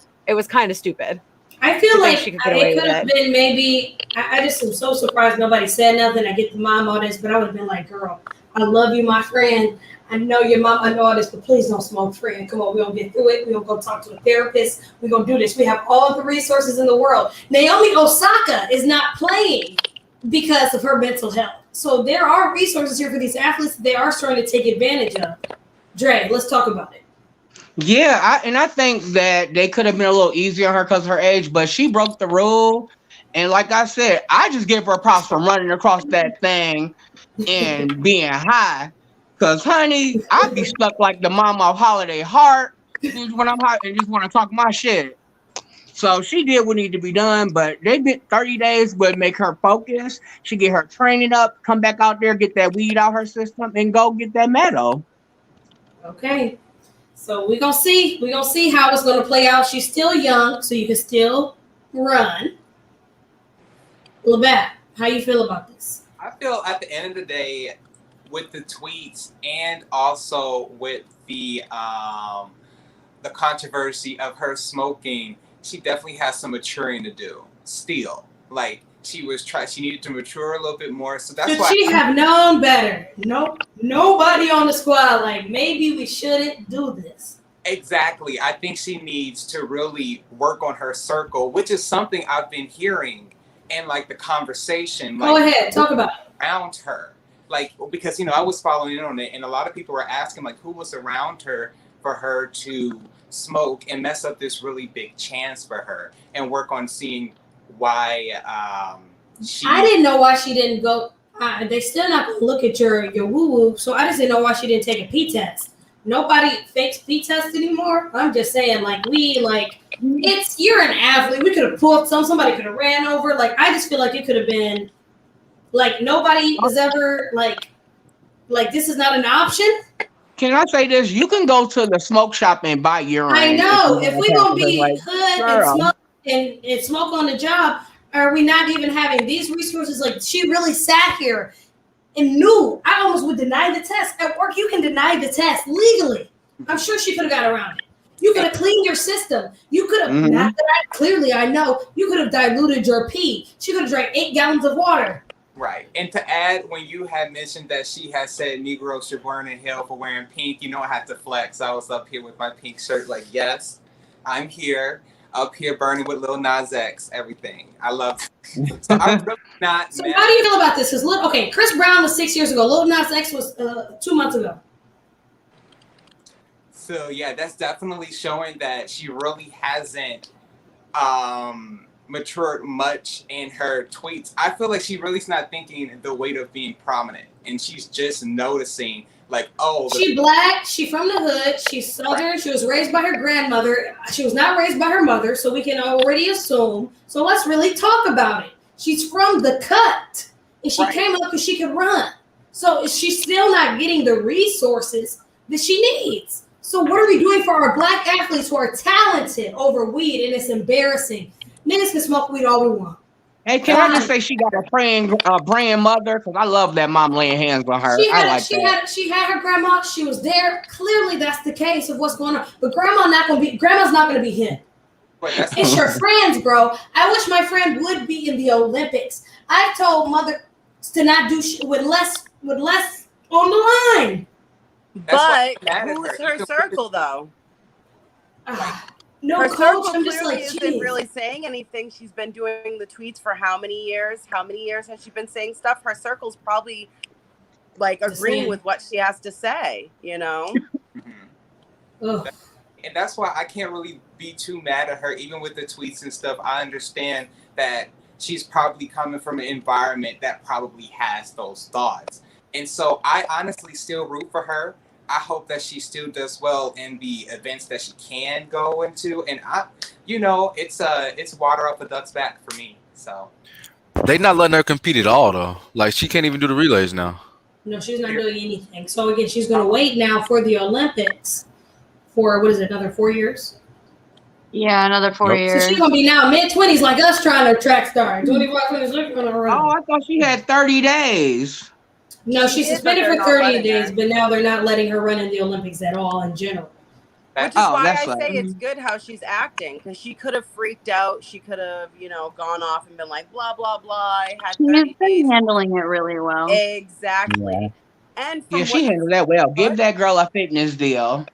I feel like it could have been maybe, I just am so surprised nobody said nothing. I get the mom on this, but I would have been like, girl, I love you, my friend. I know your mom, I know all this, but please don't smoke, friend. Come on, we're going to get through it. We're going to go talk to a therapist. We're going to do this. We have all the resources in the world. Naomi Osaka is not playing because of her mental health. So there are resources here for these athletes that they are starting to take advantage of. Dre, let's talk about it. Yeah, I think that they could have been a little easier on her because of her age, but she broke the rule. And like I said, I just give her props for running across that thing and being high. Because, honey, I'd be stuck like the mom off Holiday Heart when I'm high and just want to talk my shit. So she did what needed to be done, but they did 30 days would make her focus. She get her training up, come back out there, get that weed out her system, and go get that medal. Okay. So we're gonna see. We're gonna see how it's gonna play out. She's still young, so you can still run. Labatt, how you feel about this? I feel at the end of the day, with the tweets and also with the controversy of her smoking, she definitely has some maturing to do. Still, like she needed to mature a little bit more. So that's why Should she have known better? Nope. Nobody on the squad. Like maybe we shouldn't do this. Exactly. I think she needs to really work on her circle, which is something I've been hearing in like the conversation. Go ahead, talk about it. Around her. Like, because, I was following on it and a lot of people were asking like who was around her for her to smoke and mess up this really big chance for her and work on seeing why I didn't know why she didn't go. They still not gonna look at your woo woo. So I just didn't know why she didn't take a P test. Nobody fakes P test anymore. I'm just saying, you're an athlete. We could have pulled somebody could have ran over. Like I just feel like it could have been like nobody was ever like this is not an option. Can I say this? You can go to the smoke shop and buy urine. I know. If we're gonna be hood and smoke on the job, are we not even having these resources? Like she really sat here and knew. I almost would deny the test. At work, you can deny the test legally. I'm sure she could have got around it. You could have cleaned your system. You could have, not that clearly I know, you could have diluted your pee. She could have drank 8 gallons of water. Right. And to add, when you had mentioned that she had said Negroes should burn in hell for wearing pink, I had to flex. I was up here with my pink shirt like, yes, I'm here, up here burning with Lil Nas X, everything. I love it. So I'm really not So mad. how do you feel about this? Because Chris Brown was 6 years ago. Lil Nas X was 2 months ago. So yeah, that's definitely showing that she really hasn't matured much in her tweets. I feel like she really's not thinking the weight of being prominent, and she's just noticing like, She black, she from the hood, she's Southern, she was raised by her grandmother. She was not raised by her mother, so we can already assume. So let's really talk about it. She's from the cut, and she came up because she could run. So she's still not getting the resources that she needs. So what are we doing for our black athletes who are talented over weed? And it's embarrassing. Niggas can smoke weed all we want. Hey, can I just say she got a praying mother? Because I love that mom laying hands on her. She had her grandma. She was there. Clearly, that's the case of what's going on. But grandma's not gonna be him. It's your friends, bro. I wish my friend would be in the Olympics. I've told mother to not do shit with less on the line. But who's her circle though? No her coach. circle I'm just clearly like, isn't geez. really saying anything. She's been doing the tweets for how many years? How many years has she been saying stuff? Her circle's probably like agreeing with what she has to say, And that's why I can't really be too mad at her, even with the tweets and stuff. I understand that she's probably coming from an environment that probably has those thoughts. And so I honestly still root for her. I hope that she still does well in the events that she can go into. And it's water up a duck's back for me. So They not letting her compete at all though. Like she can't even do the relays now. No, she's not doing anything. So again, she's going to wait now for the Olympics for another 4 years? Yeah, another 4 years. So she's going to be now mid-20s like us trying to track star. 25 minutes later, going to run. Oh, I thought she had 30 days. No, she's suspended for 30 days, but now they're not letting her run in the Olympics at all in general. Which is why I say it's good how she's acting, because she could have freaked out. She could have, gone off and been like, blah, blah, blah. I had 30 days. She's handling it really well. Exactly. Yeah. And from Yeah, she handled that well. Give that girl a fitness deal.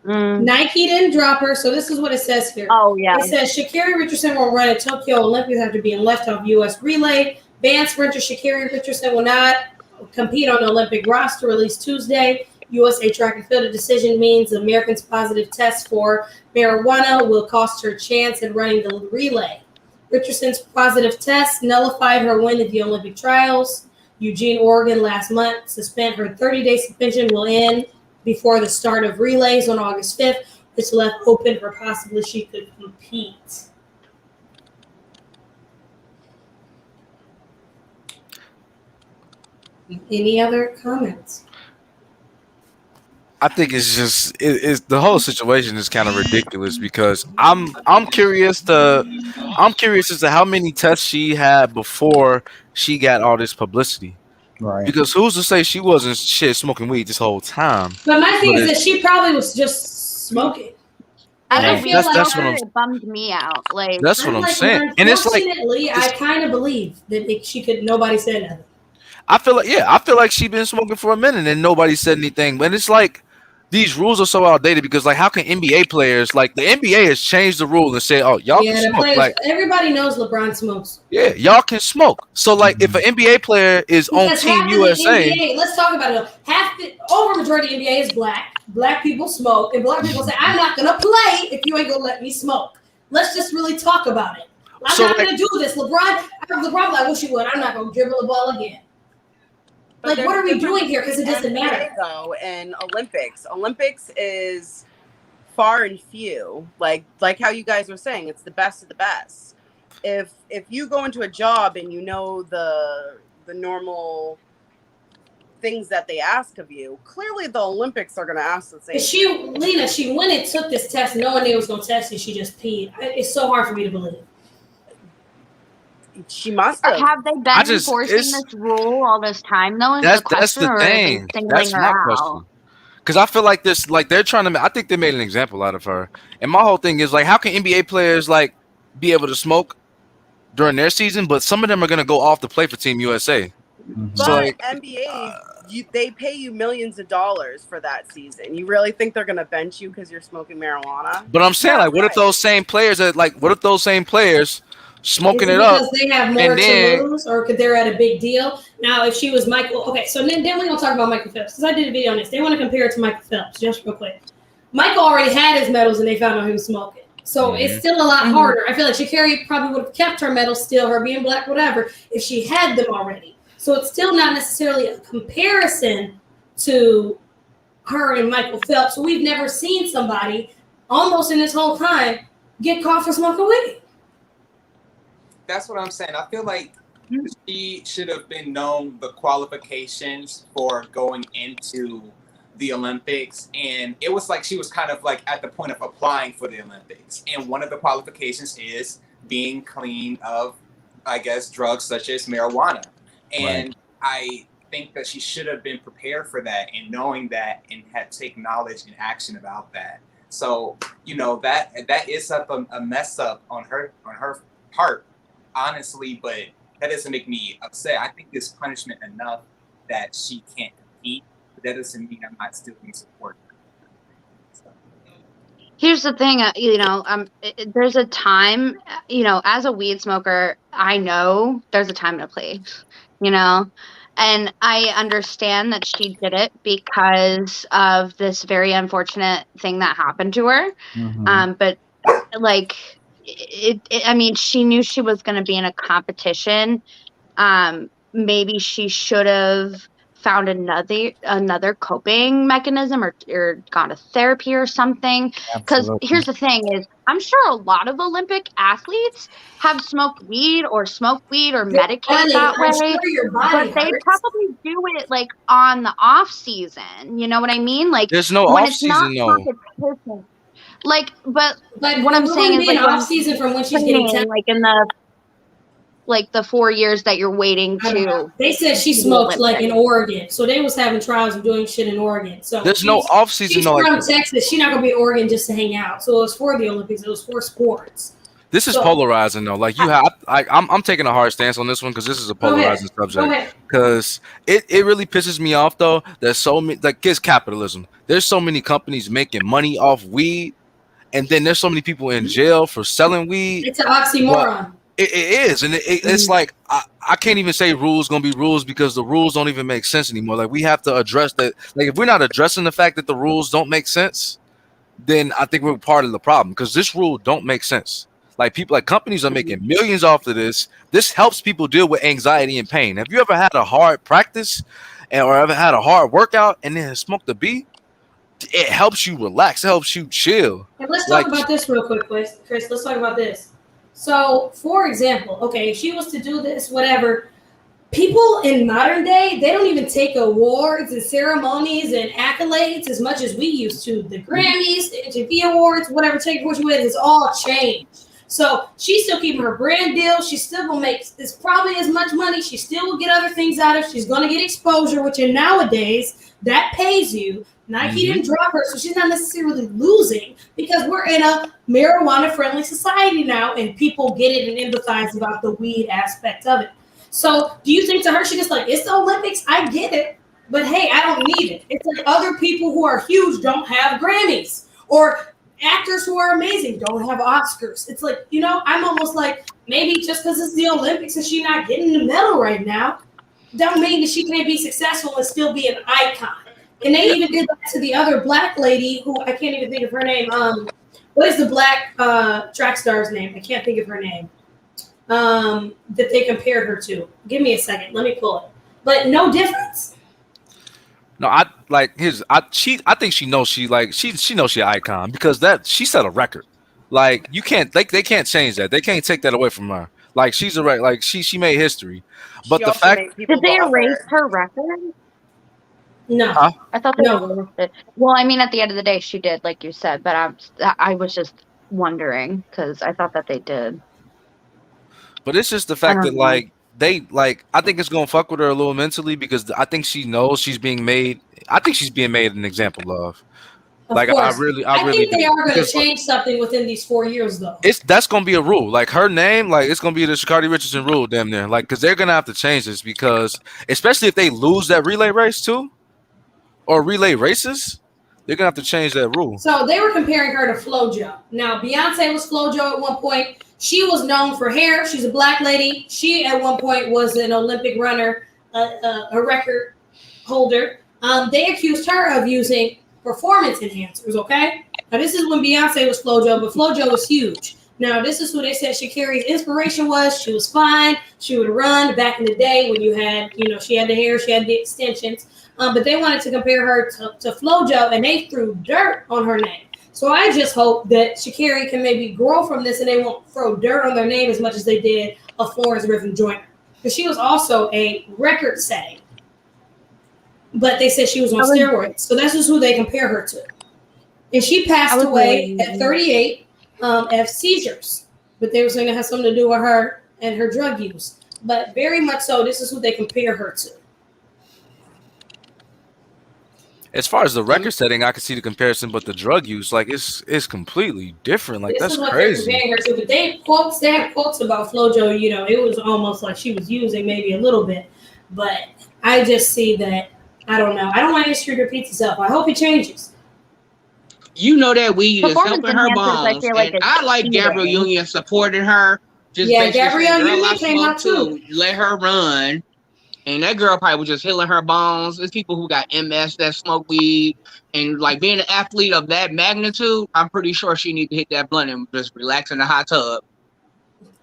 Nike didn't drop her, so this is what it says here. Oh, yeah. It says Sha'Carri Richardson will run at Tokyo Olympics after being left off U.S. relay. Banned sprinter Sha'Carri Richardson will not compete on the Olympic roster, released Tuesday. USA Track and Field decision means the American's positive test for marijuana will cost her chance at running the relay. Richardson's positive test nullified her win at the Olympic trials. Eugene, Oregon last month. Her 30-day suspension will end before the start of relays on August 5th, which left open for possibly she could compete. Any other comments? I think it's just it's the whole situation is kind of ridiculous because I'm curious as to how many tests she had before she got all this publicity. Right. Because who's to say she wasn't smoking weed this whole time? But my thing is that she probably was just smoking. I don't feel that's what I'm it bummed me out. Like That's what I'm saying. And it's like unfortunately, I kind of believe that she could. Nobody said nothing. I feel like she's been smoking for a minute and nobody said anything. But it's like these rules are so outdated because like how can NBA players like the NBA has changed the rule and said, oh y'all Yeah, can the smoke. players, Like everybody knows LeBron smokes. yeah, y'all can smoke. So like if an NBA player is on Because Team half of the USA, NBA, let's talk about it. Half the majority of the NBA is black. Black people smoke, and black people say, "I'm not gonna play if you ain't gonna let me smoke." Let's just really talk about it. I'm not gonna do this. LeBron like, wish you would. I'm not gonna dribble the ball again. Like, what are we doing here? Because it doesn't matter. Though in Olympics is far and few. Like how you guys were saying, it's the best of the best. If you go into a job and you know the normal things that they ask of you, clearly the Olympics are going to ask the same. She went and took this test knowing they was going to test you. She just peed. It's so hard for me to believe. She must have. Have they been enforcing this rule all this time, though? that's the thing. That's my question. Because I feel like this, like they're trying to. I think they made an example out of her. And my whole thing is like, how can NBA players like be able to smoke during their season, but some of them are going to go off to play for Team USA? But So like, NBA, they pay you millions of dollars for that season. You really think they're going to bench you because you're smoking marijuana? but I'm saying like, what if those same players smoking it up because they have more to lose, or could they're at a big deal? Now, if she was Michael, okay, so then we're gonna talk about Michael Phelps because I did a video on this. They want to compare it to Michael Phelps, just real quick. Michael already had his medals, and they found out he was smoking, so it's still a lot harder. I feel like Sha'Carri probably would have kept her medals, still her being black, whatever, if she had them already. So it's still not necessarily a comparison to her and Michael Phelps. So we've never seen somebody almost in this whole time get caught for smoking weed. That's what I'm saying. I feel like she should have been known the qualifications for going into the Olympics. And it was like she was kind of like at the point of applying for the Olympics. And one of the qualifications is being clean of, I guess, drugs such as marijuana. And I think that she should have been prepared for that and knowing that and had taken knowledge and action about that. So, you know, that is a mess up on her part. Honestly, but that doesn't make me upset. I think it's punishment enough that she can't compete, but that doesn't mean I'm not still being supported. So. Here's the thing, there's a time, as a weed smoker, I know there's a time and a place, and I understand that she did it because of this very unfortunate thing that happened to her. But like, I mean, she knew she was going to be in a competition. Maybe she should have found another coping mechanism or gone to therapy or something. Because here's the thing is, I'm sure a lot of Olympic athletes have smoked weed or medicated that way. But they probably do it like on the off season. You know what I mean? Like there's no off season though. Like, but what I'm saying is, like, off season from when she's getting like in the 4 years that you're waiting to. They said she smoked like in Oregon, so they was having trials of doing shit in Oregon. So there's no off season. She's from Texas. She's not gonna be in Oregon just to hang out. So it was for the Olympics. It was for sports. This is So- polarizing though. Like you have, I'm taking a hard stance on this one because this is a Go ahead. polarizing Go subject. ahead. Because it really pisses me off though. There's so many, like, it's capitalism. There's so many companies making money off weed, and then there's so many people in jail for selling weed. It's an oxymoron. It is, and it's like I can't even say rules gonna be rules because the rules don't even make sense anymore. Like we have to address that. Like if we're not addressing the fact that the rules don't make sense, then I think we're part of the problem because this rule don't make sense. Like people, like companies are making millions off of this. This helps people deal with anxiety and pain. Have you ever had a hard practice or ever had a hard workout and then smoked a bee? It helps you relax. It helps you chill. And let's Like, talk about this real quick, Chris. Let's talk about this. So, for example, okay, if she was to do this, whatever, people in modern day, they don't even take awards and ceremonies and accolades as much as we used to. The Grammys, the MTV Awards, whatever, take what you with, it's all changed. So she's still keeping her brand deal. She's still gonna make this probably as much money. She still will get other things out of it. She's gonna get exposure, which in nowadays that pays you. Nike didn't drop her, so she's not necessarily losing because we're in a marijuana-friendly society now, and people get it and empathize about the weed aspect of it. So, do you think to her she just like it's the Olympics? I get it, but hey, I don't need it. It's like other people who are huge don't have Grammys, or actors who are amazing don't have Oscars. It's like, you know, I'm almost like maybe just because it's the Olympics and she's not getting the medal right now, don't mean that she can't be successful and still be an icon. And they even did that to the other black lady who I can't even think of her name. What is the black track star's name? I can't think of her name. That they compared her to. Give me a second. Let me pull it. But no difference. no, I think she knows she knows she an icon because that she set a record. Like you can't, they can't change that. They can't take that away from her. Like she's a like she made history. But the fact Did they erase her record? No. Huh? I thought they erased it. Well, I mean, at the end of the day, she did, like you said. But I was just wondering because I thought that they did. But it's just the fact that like they like I think it's gonna fuck with her a little mentally because I think she knows she's being made. I think she's being made an example of. Like course. I really think they do. are going to Because, change something within these 4 years, though. that's gonna be a rule. Like her name, like it's gonna be the Sha'Carri Richardson rule, damn near. Like because they're gonna have to change this because especially if they lose that relay race too, or relay races, they're gonna have to change that rule. So they were comparing her to FloJo. Now, Beyonce was FloJo at one point. She was known for hair. She's a black lady. She at one point was an Olympic runner, a record holder. They accused her of using performance enhancers, okay? Now, this is when Beyonce was FloJo, but FloJo was huge. Now, this is who they said Sha'Carri's inspiration was. She was fine. She would run back in the day when you had, you know, she had the hair, she had the extensions. But they wanted to compare her to FloJo, and they threw dirt on her name. So I just hope that Sha'Carri can maybe grow from this and they won't throw dirt on their name as much as they did of Florence Griffin Joyner. Because she was also a record setting. But they said she was on steroids. So that's just who they compare her to. And she passed away at 38 of seizures. But they were saying it has something to do with her and her drug use. But very much so, this is who they compare her to. As far as the record setting, I can see the comparison, but the drug use, like it's completely different. Like This that's is what crazy. they're comparing her to. But they have quotes about FloJo, you know, it was almost like she was using maybe a little bit. But I just see that, I don't know. I don't want history to repeat itself. I hope it changes. You know that weed is Performance helping her enhancers, I bones. feel like And it's I like cheating. Gabrielle Union supporting her. Just Yeah, basically Gabrielle saying, "Girl, Union I came smoke out too." Let her run. And that girl probably was just healing her bones. There's people who got MS that smoke weed. And like being an athlete of that magnitude, I'm pretty sure she need to hit that blunt and just relax in the hot tub.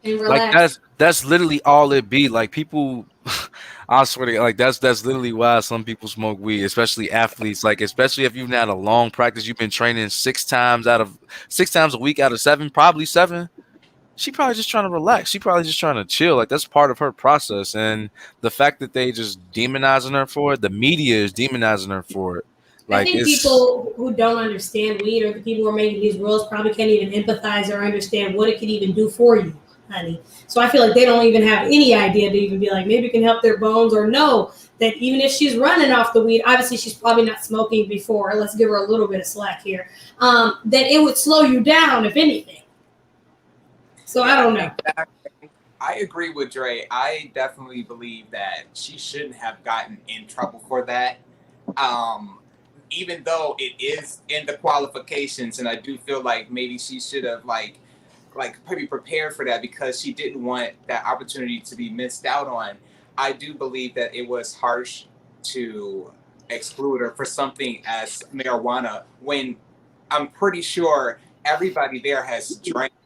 And Like that's literally all it be. Like people, I swear to God, like that's literally why some people smoke weed, especially athletes. Like especially if you've had a long practice, you've been training 6 times a week out of 7, probably 7. She probably just trying to relax. She probably just trying to chill. Like that's part of her process. And the fact that they just demonizing her for it, the media is demonizing her for it. I Like think it's people who don't understand weed or the people who are making these rules probably can't even empathize or understand what it could even do for you, honey. So I feel like they don't even have any idea to even be like, maybe it can help their bones or know that even if she's running off the weed, obviously she's probably not smoking before. Let's give her a little bit of slack here. That it would slow you down, if anything. So I don't know. I agree with Dre. I definitely believe that she shouldn't have gotten in trouble for that. Even though it is in the qualifications, and I do feel like maybe she should have like probably prepared for that because she didn't want that opportunity to be missed out on. I do believe that it was harsh to exclude her for something as marijuana when I'm pretty sure everybody there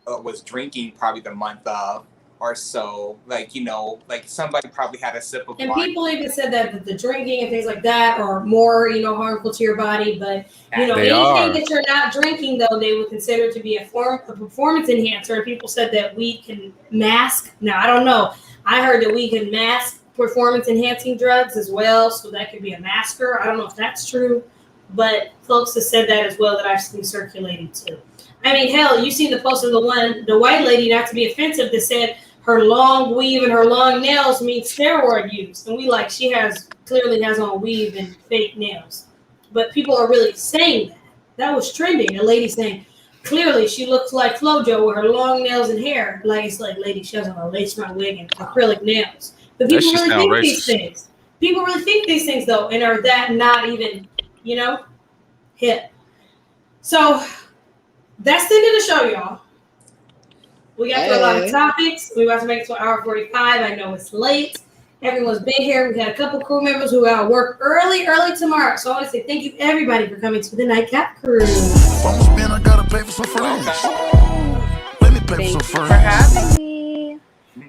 was drinking probably the month of or so. Like, you know, like somebody probably had a sip of And wine. people even said that the drinking and things like that are more, you know, harmful to your body. But, you know, They anything are. that you're not drinking, though, they would consider to be a performance enhancer. And people said that weed can mask. Now, I don't know. I heard that weed can mask performance enhancing drugs as well. So that could be a masker. I don't know if that's true. But folks have said that as well that I've seen circulating too. I mean, hell, you seen the post of the white lady, not to be offensive, that said her long weave and her long nails mean steroid use. And we like, she clearly has on weave and fake nails. But people are really saying that. That was trending. A lady saying, clearly she looks like FloJo with her long nails and hair. Like, it's like, lady, she has on a lace front wig and acrylic nails. But people really think these things. People really think these things, though, and are that not even, you know, hit. So that's the end of the show, y'all. We got through a lot of topics. We about to make it to an hour 45. I know it's late. Everyone's been here. We had a couple crew members who got to work early tomorrow. So I want to say thank you, everybody, for coming to the Nightcap Crew. I gotta pay for some friends. Let me pay for some friends.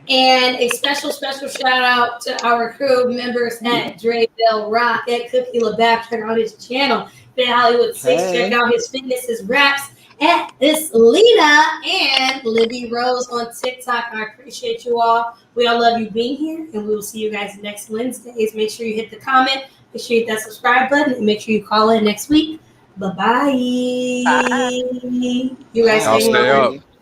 And a special shout out to our crew members at Dre Bell Rock, at Cookie LaBack. Check out his channel. Fit Hollywood 6. Check out his fitness, his raps. At this Lena and Libby Rose on TikTok. I appreciate you all. We all love you being here, and we will see you guys next Wednesdays. Make sure you hit the comment, make sure you hit that subscribe button, and make sure you call in next week. Bye-bye. You guys I'll stay up.